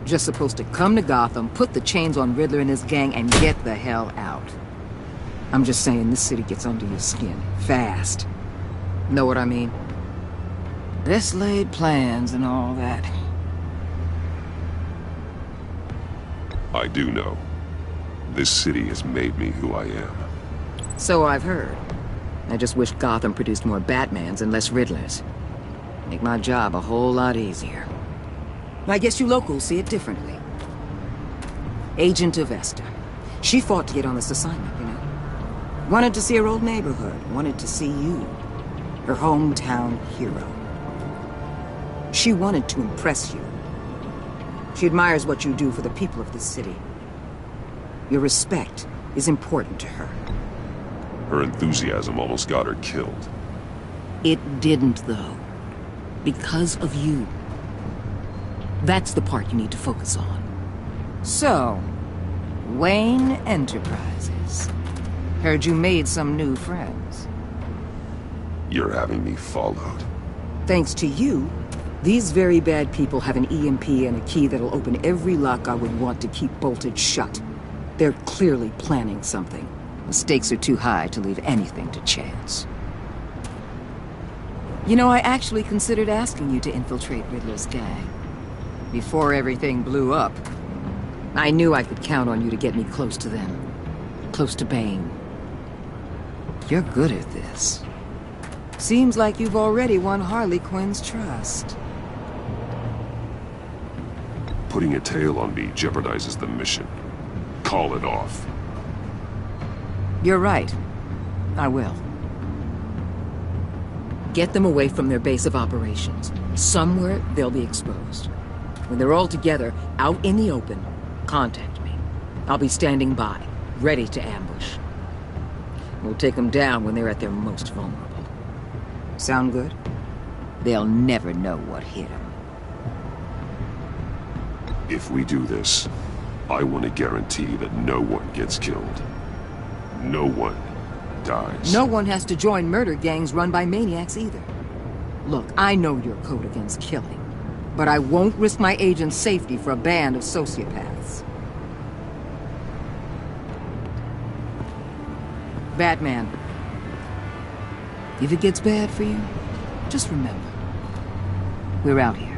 Just supposed to come to Gotham, put the chains on Riddler and his gang, and get the hell out. I'm just saying, this city gets under your skin. Fast. Know what I mean? Best laid plans and all that. I do know. This city has made me who I am. So I've heard. I just wish Gotham produced more Batmans and less Riddlers. Make my job a whole lot easier. I guess you locals see it differently. Agent Avesta. She fought to get on this assignment, you know. Wanted to see her old neighborhood. Wanted to see you. Her hometown hero. She wanted to impress you. She admires what you do for the people of this city. Your respect is important to her. Her enthusiasm almost got her killed. It didn't, though. Because of you. That's the part you need to focus on. So, Wayne Enterprises. Heard you made some new friends. You're having me followed. Thanks to you, these very bad people have an EMP and a key that'll open every lock I would want to keep bolted shut. They're clearly planning something. The stakes are too high to leave anything to chance. You know, I actually considered asking you to infiltrate Riddler's gang. Before everything blew up, I knew I could count on you to get me close to them. Close to Bane. You're good at this. Seems like you've already won Harley Quinn's trust. Putting a tail on me jeopardizes the mission. Call it off. You're right. I will. Get them away from their base of operations. Somewhere they'll be exposed. When they're all together, out in the open, contact me. I'll be standing by, ready to ambush. We'll take them down when they're at their most vulnerable. Sound good? They'll never know what hit them. If we do this, I want to guarantee that no one gets killed. No one dies. No one has to join murder gangs run by maniacs either. Look, I know your code against killing. But I won't risk my agent's safety for a band of sociopaths. Batman. If it gets bad for you, just remember. We're out here.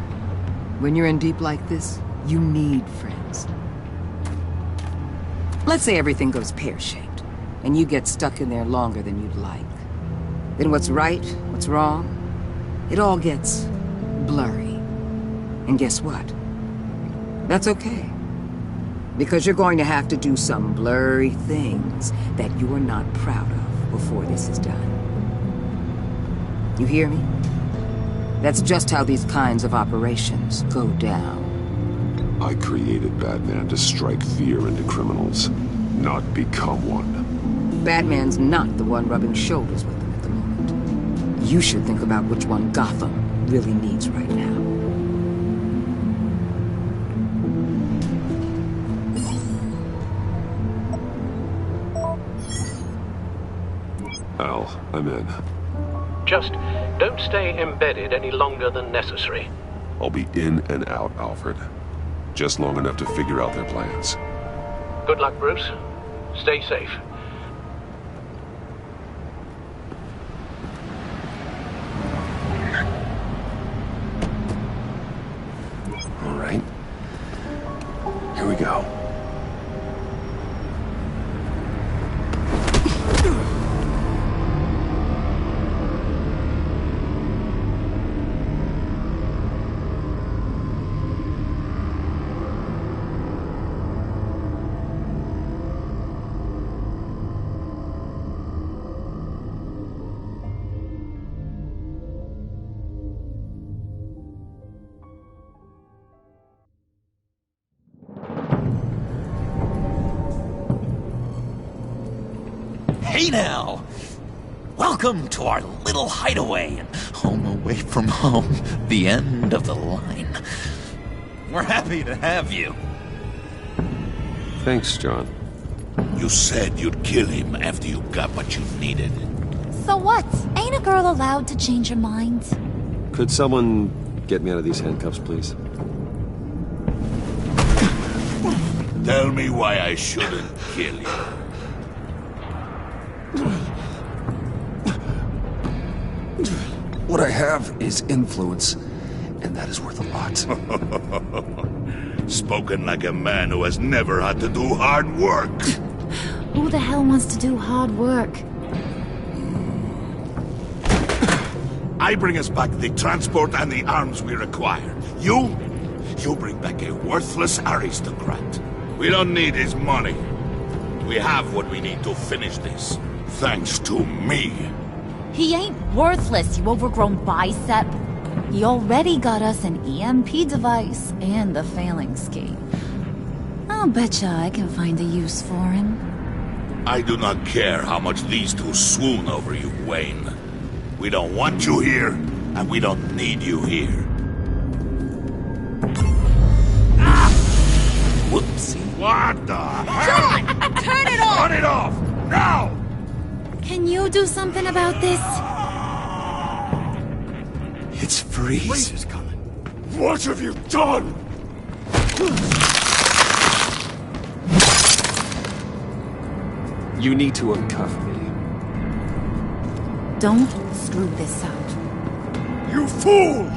When you're in deep like this, you need friends. Let's say everything goes pear-shaped, and you get stuck in there longer than you'd like. Then what's right, what's wrong, it all gets blurry. And guess what? That's okay. Because you're going to have to do some blurry things that you're not proud of before this is done. You hear me? That's just how these kinds of operations go down. I created Batman to strike fear into criminals, not become one. Batman's not the one rubbing shoulders with them at the moment. You should think about which one Gotham really needs right now. Al, I'm in. Just don't stay embedded any longer than necessary. I'll be in and out, Alfred. Just long enough to figure out their plans. Good luck, Bruce. Stay safe. All right. Here we go. Hey now! Welcome to our little hideaway and home away from home, the end of the line. We're happy to have you. Thanks, John. You said you'd kill him after you got what you needed. So what? Ain't a girl allowed to change her mind? Could someone get me out of these handcuffs, please? Tell me why I shouldn't kill you. What I have is influence, and that is worth a lot. Spoken like a man who has never had to do hard work. Who the hell wants to do hard work? I bring us back the transport and the arms we require. You bring back a worthless aristocrat. We don't need his money. We have what we need to finish this. Thanks to me. He ain't worthless, you overgrown bicep. He already got us an EMP device and the phalanx key. I'll betcha I can find a use for him. I do not care how much these two swoon over you, Wayne. We don't want you here, and we don't need you here. Ah! Whoopsie. What the hell? John! Turn it off! Turn it off! Now! Can you do something about this? It's Freeze. Freeze is coming. What have you done? You need to uncuff me. Don't screw this up. You fool!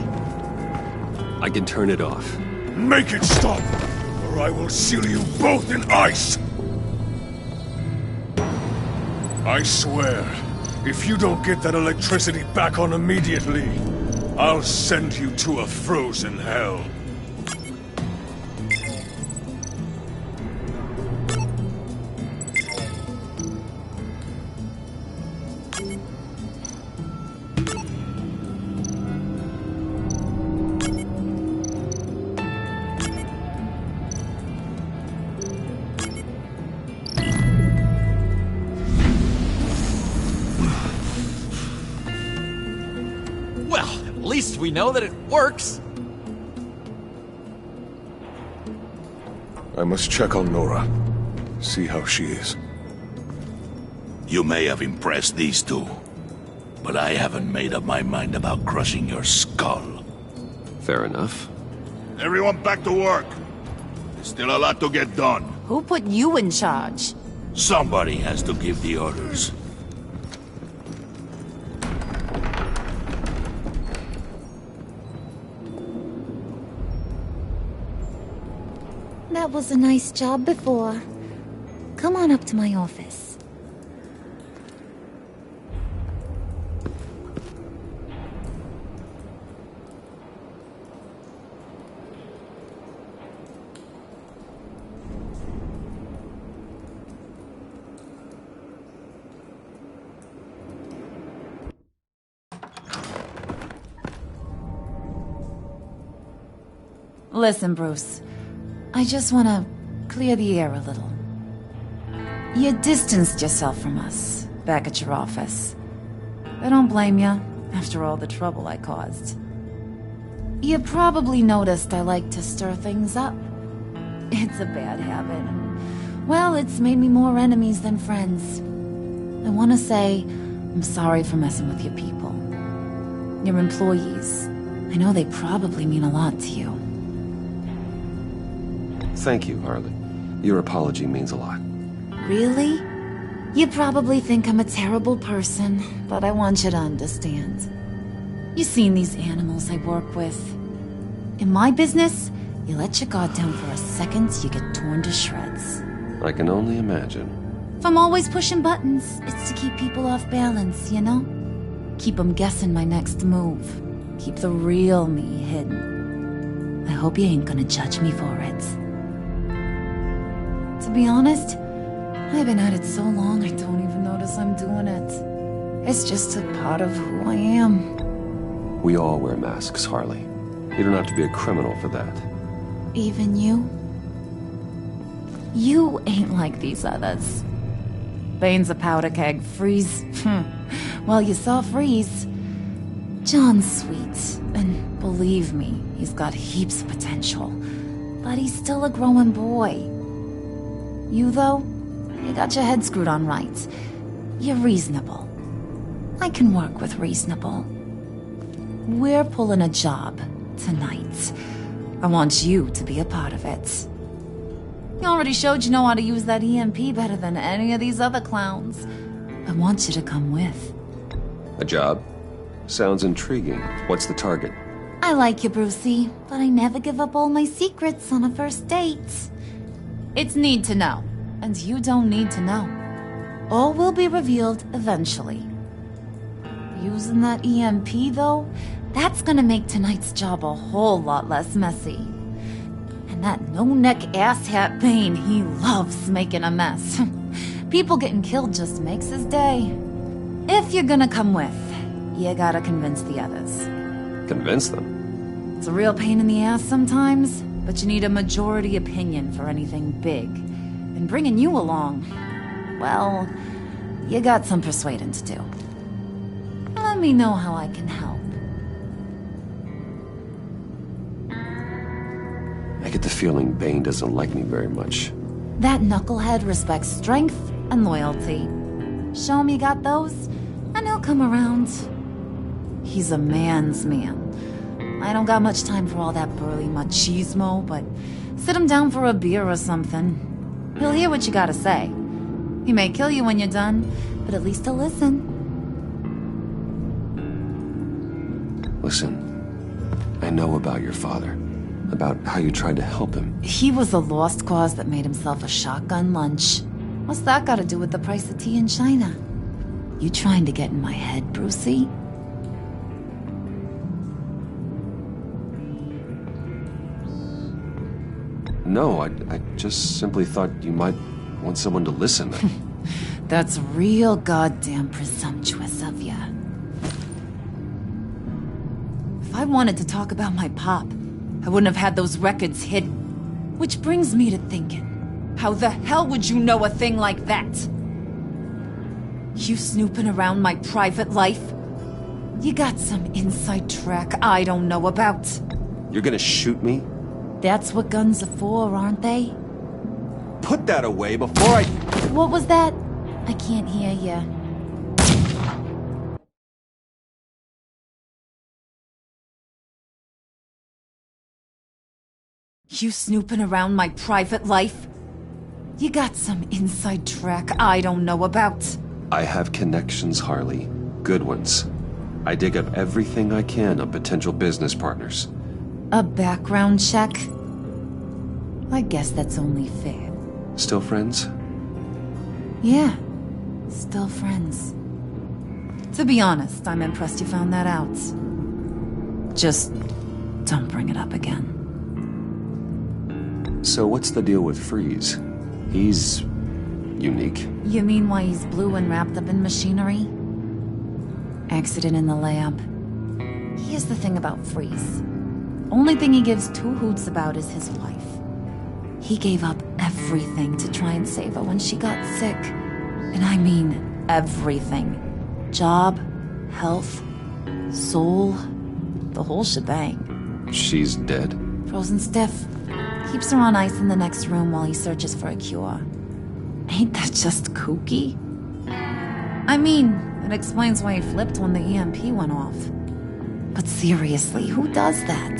I can turn it off. Make it stop, or I will seal you both in ice! I swear, if you don't get that electricity back on immediately, I'll send you to a frozen hell. We know that it works. I must check on Nora. See how she is. You may have impressed these two, but I haven't made up my mind about crushing your skull. Fair enough. Everyone back to work. There's still a lot to get done. Who put you in charge? Somebody has to give the orders. That was a nice job before. Come on up to my office. Listen, Bruce. I just want to clear the air a little. You distanced yourself from us, back at your office. I don't blame you, after all the trouble I caused. You probably noticed I like to stir things up. It's a bad habit, and, well, it's made me more enemies than friends. I want to say I'm sorry for messing with your people. Your employees. I know they probably mean a lot to you. Thank you, Harley. Your apology means a lot. Really? You probably think I'm a terrible person, but I want you to understand. You've seen these animals I work with. In my business, you let your guard down for a second, you get torn to shreds. I can only imagine. If I'm always pushing buttons, it's to keep people off balance, you know? Keep them guessing my next move. Keep the real me hidden. I hope you ain't gonna judge me for it. To be honest, I've been at it so long I don't even notice I'm doing it. It's just a part of who I am. We all wear masks, Harley. You don't have to be a criminal for that. Even you? You ain't like these others. Bane's a powder keg. Freeze. Well, you saw Freeze. John's sweet, and believe me, he's got heaps of potential. But he's still a growing boy. You, though, you got your head screwed on right. You're reasonable. I can work with reasonable. We're pulling a job tonight. I want you to be a part of it. You already showed you know how to use that EMP better than any of these other clowns. I want you to come with. A job? Sounds intriguing. What's the target? I like you, Brucey, but I never give up all my secrets on a first date. It's need to know, and you don't need to know. All will be revealed eventually. Using that EMP, though, that's gonna make tonight's job a whole lot less messy. And that no-neck asshat Bane, he loves making a mess. People getting killed just makes his day. If you're gonna come with, you gotta convince the others. Convince them? It's a real pain in the ass sometimes, but you need a majority opinion for anything big. And bringing you along, well, you got some persuading to do. Let me know how I can help. I get the feeling Bane doesn't like me very much. That knucklehead respects strength and loyalty. Show him you got those, and he'll come around. He's a man's man. I don't got much time for all that burly machismo, but sit him down for a beer or something. He'll hear what you gotta say. He may kill you when you're done, but at least he'll listen. Listen, I know about your father. About how you tried to help him. He was a lost cause that made himself a shotgun lunch. What's that got to do with the price of tea in China? You trying to get in my head, Brucey? No, I just simply thought you might want someone to listen. That's real goddamn presumptuous of ya. If I wanted to talk about my pop, I wouldn't have had those records hidden. Which brings me to thinking, how the hell would you know a thing like that? You snooping around my private life? You got some inside track I don't know about. You're gonna shoot me? That's what guns are for, aren't they? Put that away before I... What was that? I can't hear ya. You snooping around my private life? You got some inside track I don't know about. I have connections, Harley. Good ones. I dig up everything I can on potential business partners. A background check? I guess that's only fair. Still friends? Yeah, still friends. To be honest, I'm impressed you found that out. Just don't bring it up again. So what's the deal with Freeze? He's... unique. You mean why he's blue and wrapped up in machinery? Accident in the lab. Here's the thing about Freeze. Only thing he gives two hoots about is his wife. He gave up everything to try and save her when she got sick. And I mean everything. Job, health, soul, the whole shebang. She's dead? Frozen stiff. Keeps her on ice in the next room while he searches for a cure. Ain't that just kooky? I mean, it explains why he flipped when the EMP went off. But seriously, who does that?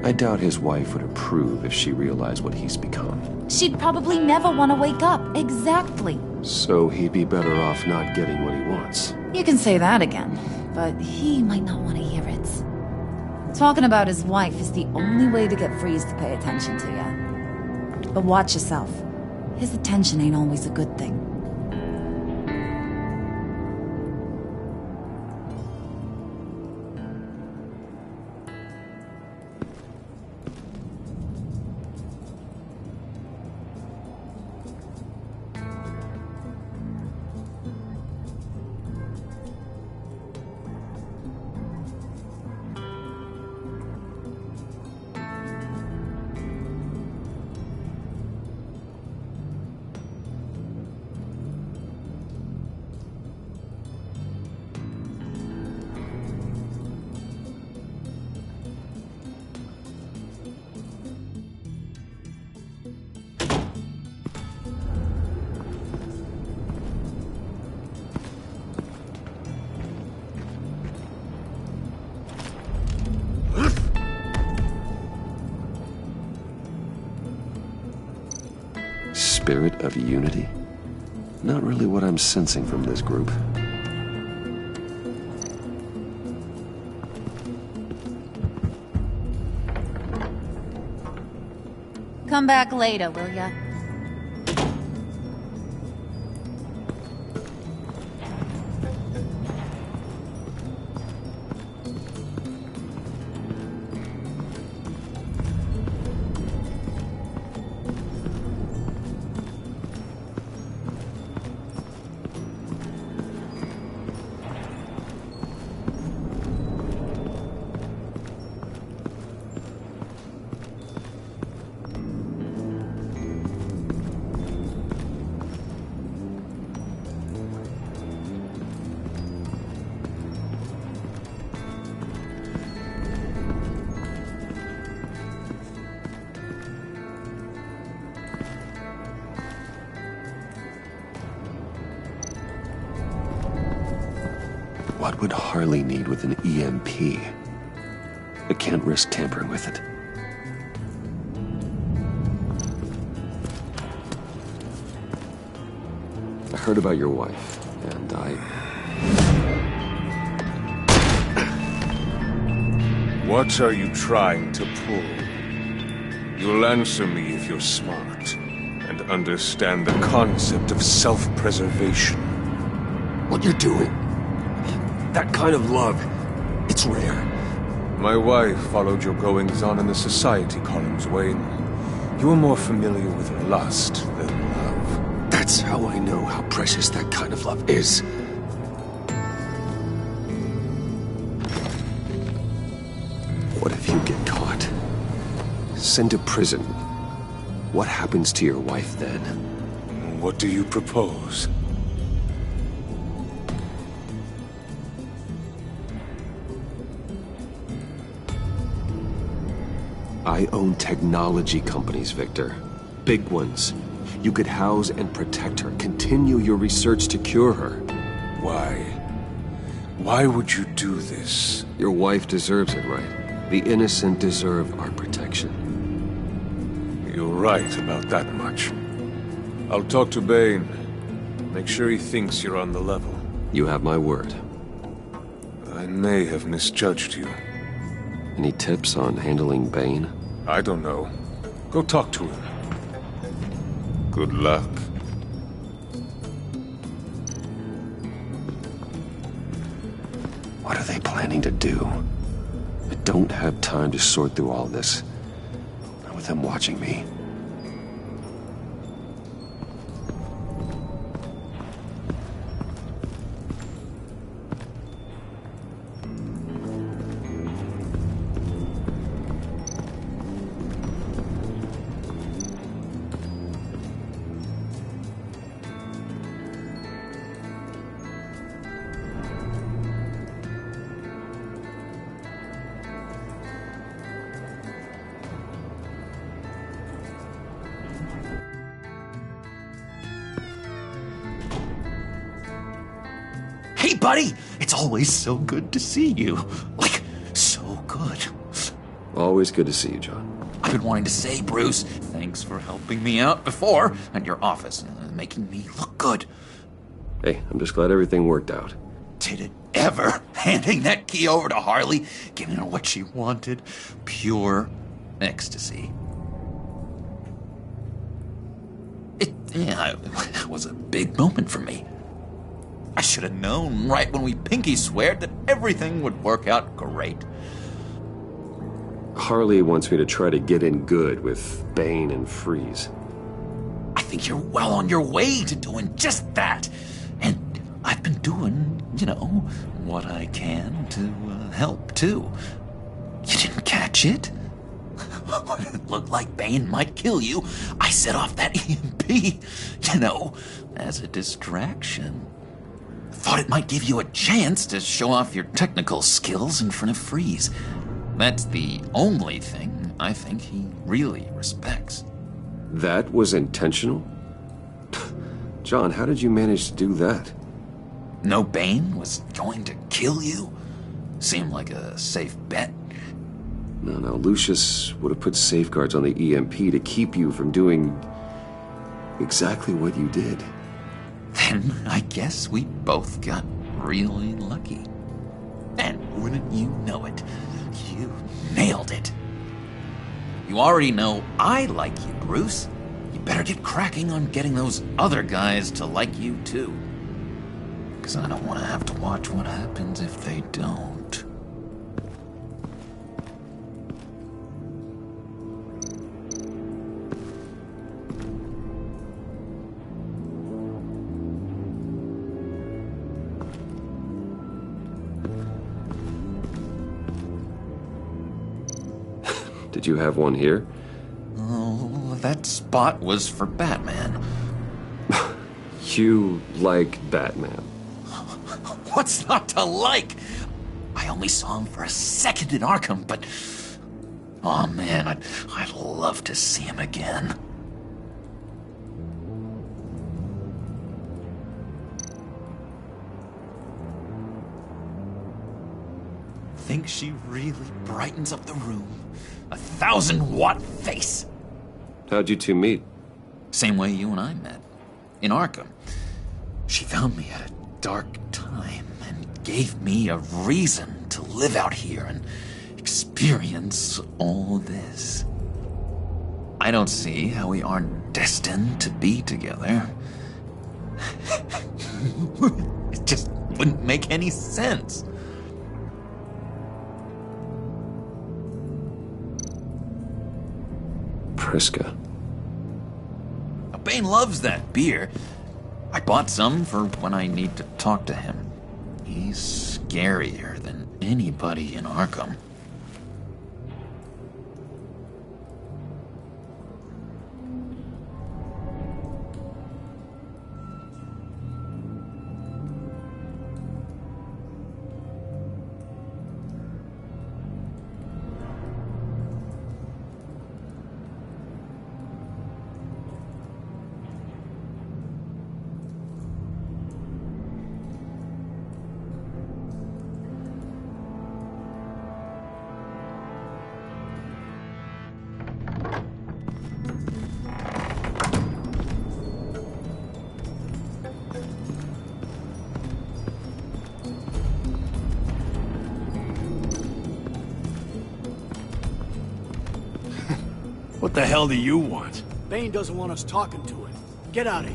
I doubt his wife would approve if she realized what he's become. She'd probably never want to wake up. Exactly. So he'd be better off not getting what he wants. You can say that again, but he might not want to hear it. Talking about his wife is the only way to get Freeze to pay attention to you. But watch yourself. His attention ain't always a good thing. spirit of unity? Not really what I'm sensing from this group. Come back later, will ya? What would Harley need with an EMP? I can't risk tampering with it. I heard about your wife, and What are you trying to pull? You'll answer me if you're smart, and understand the concept of self-preservation. What you're doing? That kind of love, it's rare. My wife followed your goings-on in the society columns, Wayne. You are more familiar with lust than love. That's how I know how precious that kind of love is. What if you get caught? Sent to prison. What happens to your wife then? What do you propose? I own technology companies, Victor. Big ones. You could house and protect her. Continue your research to cure her. Why? Why would you do this? Your wife deserves it, right? The innocent deserve our protection. You're right about that much. I'll talk to Bane. Make sure he thinks you're on the level. You have my word. I may have misjudged you. Any tips on handling Bane? I don't know. Go talk to him. Good luck. What are they planning to do? I don't have time to sort through all this. Not with them watching me. Hey, buddy! It's always so good to see you. Like, so good. Always good to see you, John. I've been wanting to say, Bruce, thanks for helping me out before at your office, making me look good. Hey, I'm just glad everything worked out. Did it ever? Handing that key over to Harley, giving her what she wanted. Pure ecstasy. It was a big moment for me. I should have known right when we pinky sweared that everything would work out great. Harley wants me to try to get in good with Bane and Freeze. I think you're well on your way to doing just that. And I've been doing, what I can to help, too. You didn't catch it? When it looked like Bane might kill you, I set off that EMP, as a distraction. Thought it might give you a chance to show off your technical skills in front of Freeze. That's the only thing I think he really respects. That was intentional? John, how did you manage to do that? No Bane was going to kill you? Seemed like a safe bet. No, Lucius would have put safeguards on the EMP to keep you from doing... exactly what you did. Then I guess we both got really lucky. And wouldn't you know it, you nailed it. You already know I like you, Bruce. You better get cracking on getting those other guys to like you too. Because I don't want to have to watch what happens if they don't. Did you have one here? Oh, that spot was for Batman. You like Batman? What's not to like? I only saw him for a second in Arkham, but... oh man, I'd love to see him again. Think she really brightens up the room? 1,000-watt face! How'd you two meet? Same way you and I met. In Arkham. She found me at a dark time and gave me a reason to live out here and experience all this. I don't see how we aren't destined to be together. It just wouldn't make any sense. Priska. Bane loves that beer. I bought some for when I need to talk to him. He's scarier than anybody in Arkham. What the hell do you want? Bane doesn't want us talking to him. Get out of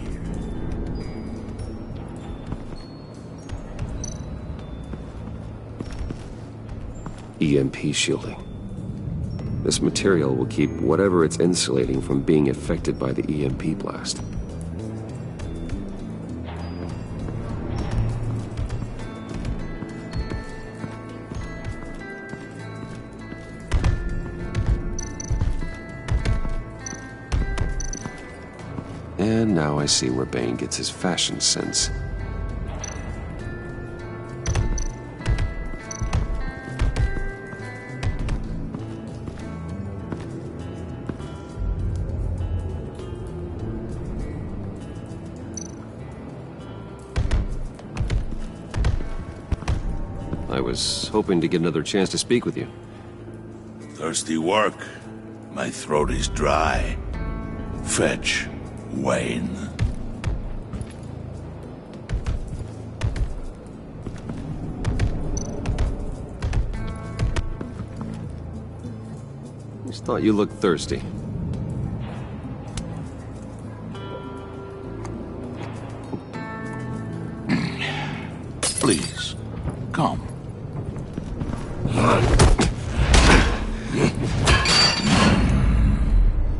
here. EMP shielding. This material will keep whatever it's insulating from being affected by the EMP blast. And now I see where Bane gets his fashion sense. I was hoping to get another chance to speak with you. Thirsty work. My throat is dry. Fetch Wayne. Just thought you looked thirsty. Please, come.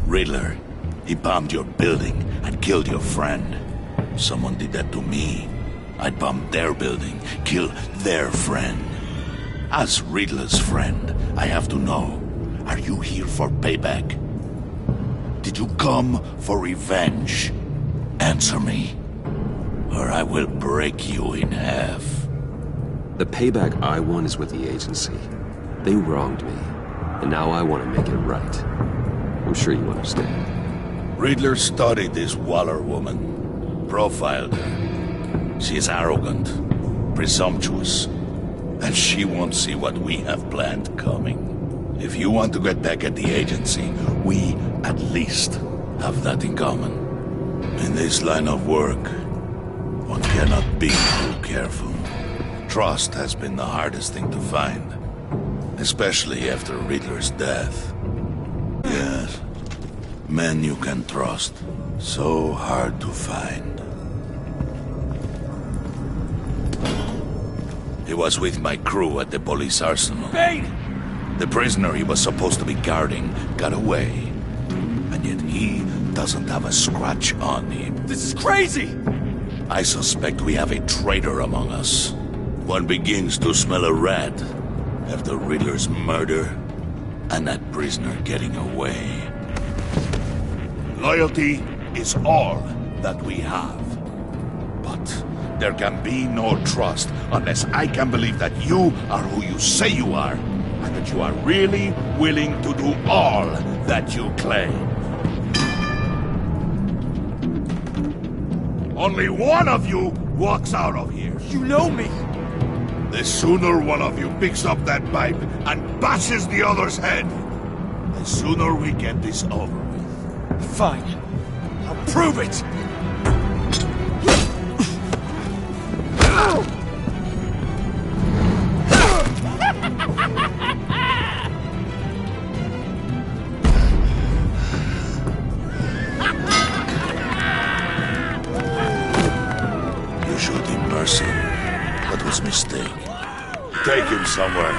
Riddler, he bombed your building and killed your friend. Someone did that to me. I'd bomb their building, kill their friend. As Riddler's friend, I have to know, are you here for payback? Did you come for revenge? Answer me, or I will break you in half. The payback I want is with the agency. They wronged me, and now I want to make it right. I'm sure you understand. Riddler studied this Waller woman, profiled her. She is arrogant, presumptuous, and she won't see what we have planned coming. If you want to get back at the agency, we at least have that in common. In this line of work, one cannot be too careful. Trust has been the hardest thing to find, especially after Riddler's death. Yes, men you can trust, so hard to find. He was with my crew at the police arsenal. Bane! The prisoner he was supposed to be guarding got away, and yet he doesn't have a scratch on him. This is crazy! I suspect we have a traitor among us. One begins to smell a rat after Riddler's murder and that prisoner getting away. Loyalty is all that we have. But there can be no trust unless I can believe that you are who you say you are, and that you are really willing to do all that you claim. Only one of you walks out of here. You know me. The sooner one of you picks up that pipe and bashes the other's head, the sooner we get this over with. Fine. I'll prove it! You should immerse him. That was a mistake. Take him somewhere.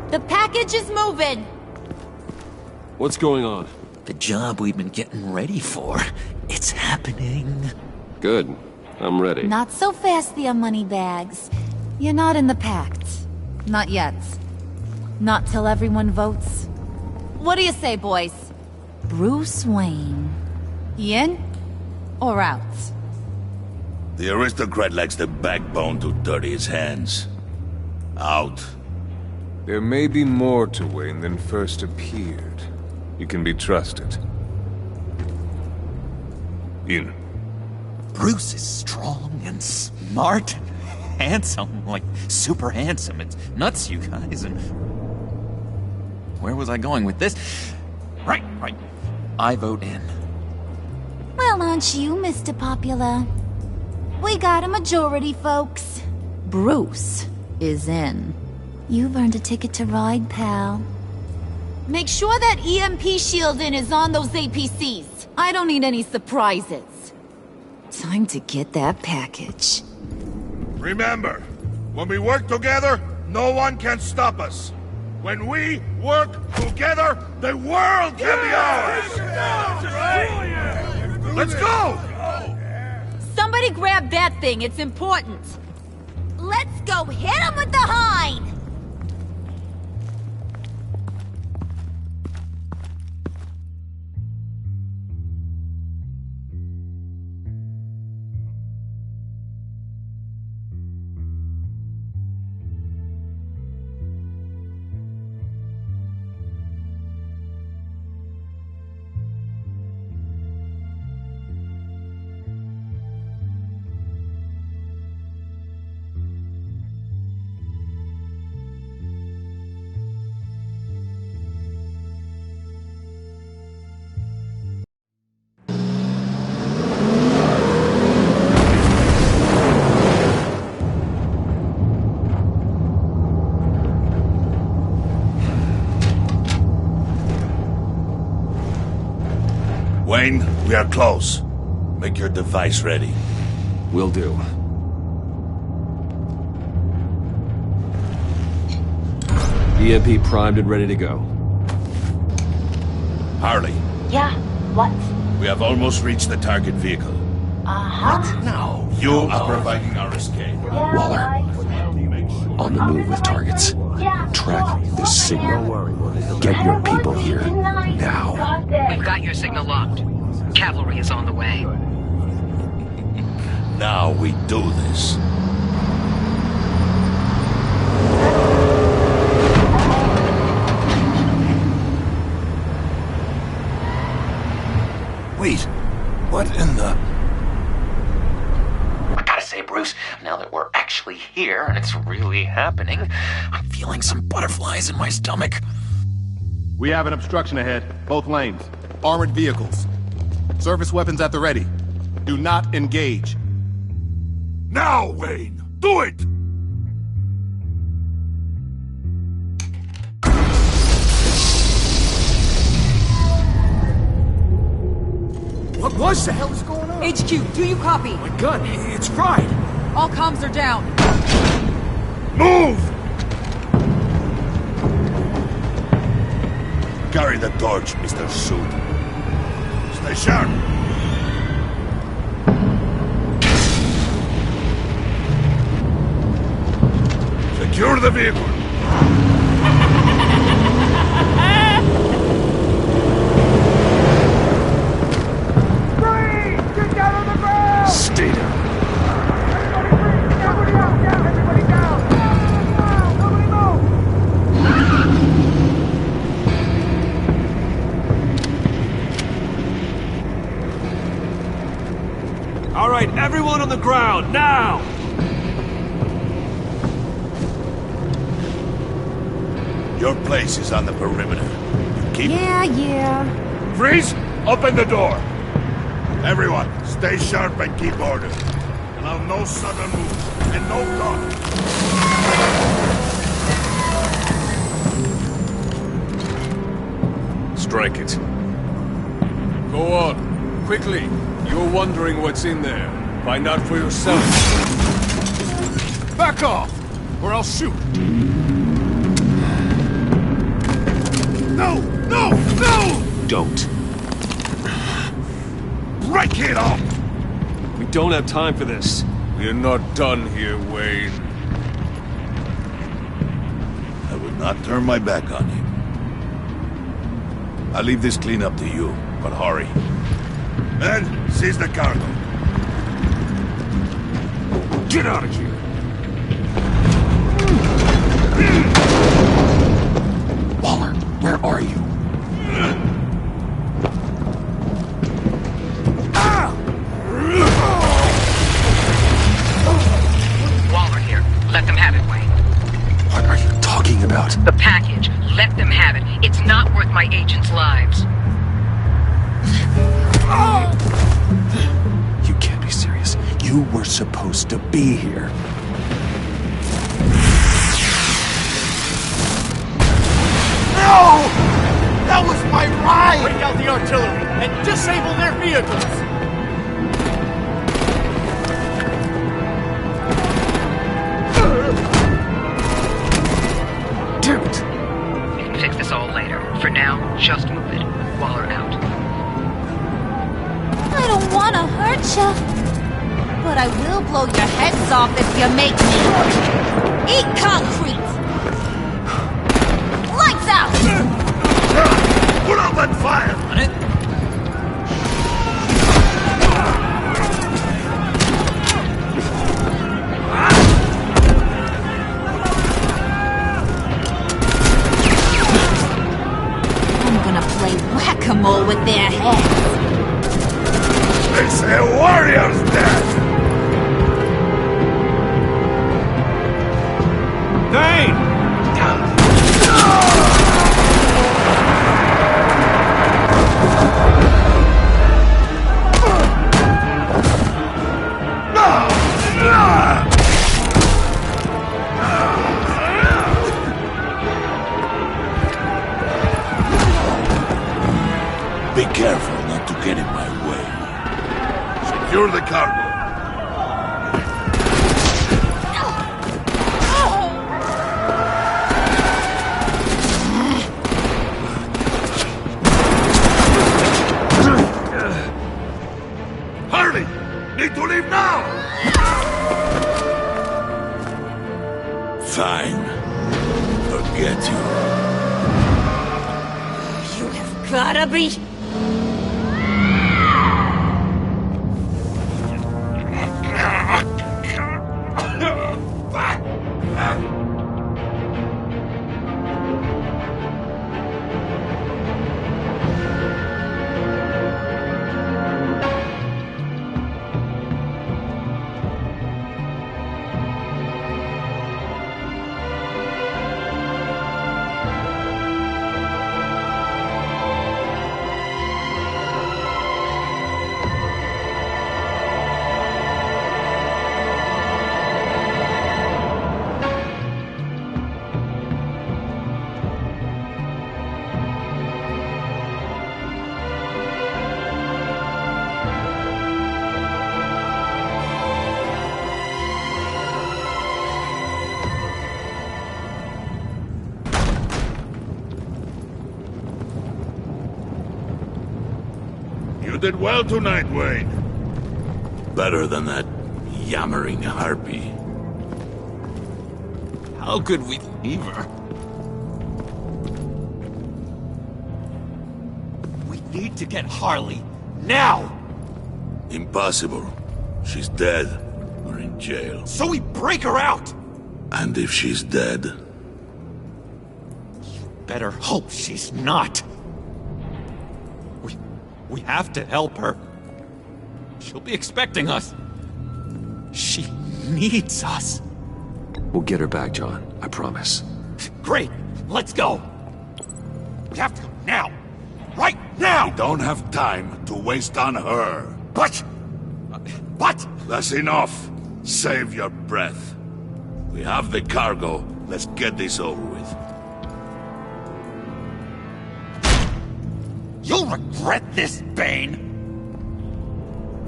The package is moving! What's going on? The job we've been getting ready for. It's happening. Good. I'm ready. Not so fast, the Moneybags. You're not in the pact. Not yet. Not till everyone votes. What do you say, boys? Bruce Wayne. In or out? The aristocrat lacks the backbone to dirty his hands. Out. There may be more to Wayne than first appeared. You can be trusted. In. Bruce is strong and smart and handsome, like super handsome. It's nuts, you guys. And where was I going with this? Right. I vote in. Well, aren't you, Mr. Popular? We got a majority, folks. Bruce is in. You've earned a ticket to ride, pal. Make sure that EMP shielding is on those APCs. I don't need any surprises. Time to get that package. Remember, when we work together, no one can stop us. When we work together, the world can be ours! Let's go! Somebody grab that thing, it's important. Let's go hit him with the hind! Wayne, we are close. Make your device ready. Will do. EMP primed and ready to go. Harley. Yeah, what? We have almost reached the target vehicle. Uh-huh. No. You are providing our escape. Waller. On the move with targets. Track this signal. Get your people here. Now. We've got your signal locked. Cavalry is on the way. Now we do this. Wait, what in the... I gotta say, Bruce, now that we're actually here and it's really happening, I'm feeling some butterflies in my stomach. We have an obstruction ahead, both lanes. Armored vehicles. Service weapons at the ready. Do not engage. Now, Wayne! Do it! What the hell is going on? HQ, do you copy? My gun, it's fried. All comms are down. Move! Carry the torch, Mr. Suit. Stay sharp. Secure the vehicle. Get down on the ground! Stay down. Everybody down! Everybody down! Nobody move! All right, everyone on the ground, now! Your place is on the perimeter. You keep... Yeah. Freeze! Open the door! Everyone, stay sharp and keep order. Allow no sudden moves, and no talk. Strike it. Go on. Quickly. You're wondering what's in there. Find out for yourself. Back off, or I'll shoot. No! No! No! Don't. Break it off! We don't have time for this. We're not done here, Wayne. I will not turn my back on him. I'll leave this cleanup to you, but hurry. Men, seize the cargo. Get out of here! Waller, where are you? Waller here. Let them have it, Wayne. What are you talking about? The package. Let them have it. It's not worth my agents' lives. You can't be serious. You were supposed to be here. No! That was my ride! Break out the artillery and disable their vehicles! Damn it! We can fix this all later. For now, just move it. Waller out. I don't want to hurt you, but I will blow your heads off if you make me. Eat concrete! Lights out! Put out that fire! On it? I'm gonna play whack-a-mole with their heads. It's a warrior's death! Dane! Be careful not to get in my way. Secure the cargo. Hurry! Need to leave now! Fine. Forget you. You have gotta be... did well tonight, Wayne. Better than that yammering harpy. How could we leave her? We need to get Harley, now! Impossible. She's dead, or in jail. So we break her out! And if she's dead? Better hope she's not. We have to help her. She'll be expecting us. She needs us. We'll get her back, John. I promise. Great. Let's go. We have to go now. Right now! We don't have time to waste on her. But... That's enough. Save your breath. We have the cargo. Let's get this over with. You'll regret this, Bane!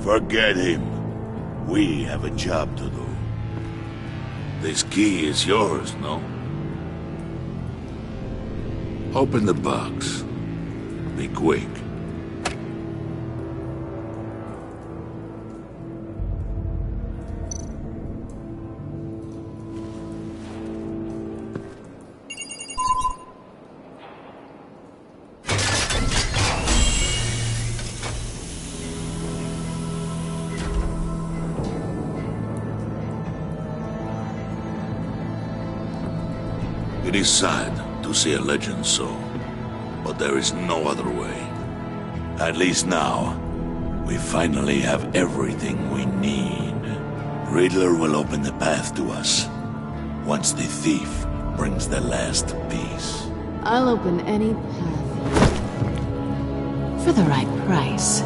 Forget him. We have a job to do. This key is yours, no? Open the box. Be quick. It is sad to see a legend so, but there is no other way. At least now, we finally have everything we need. Riddler will open the path to us, once the thief brings the last piece. I'll open any path for the right price.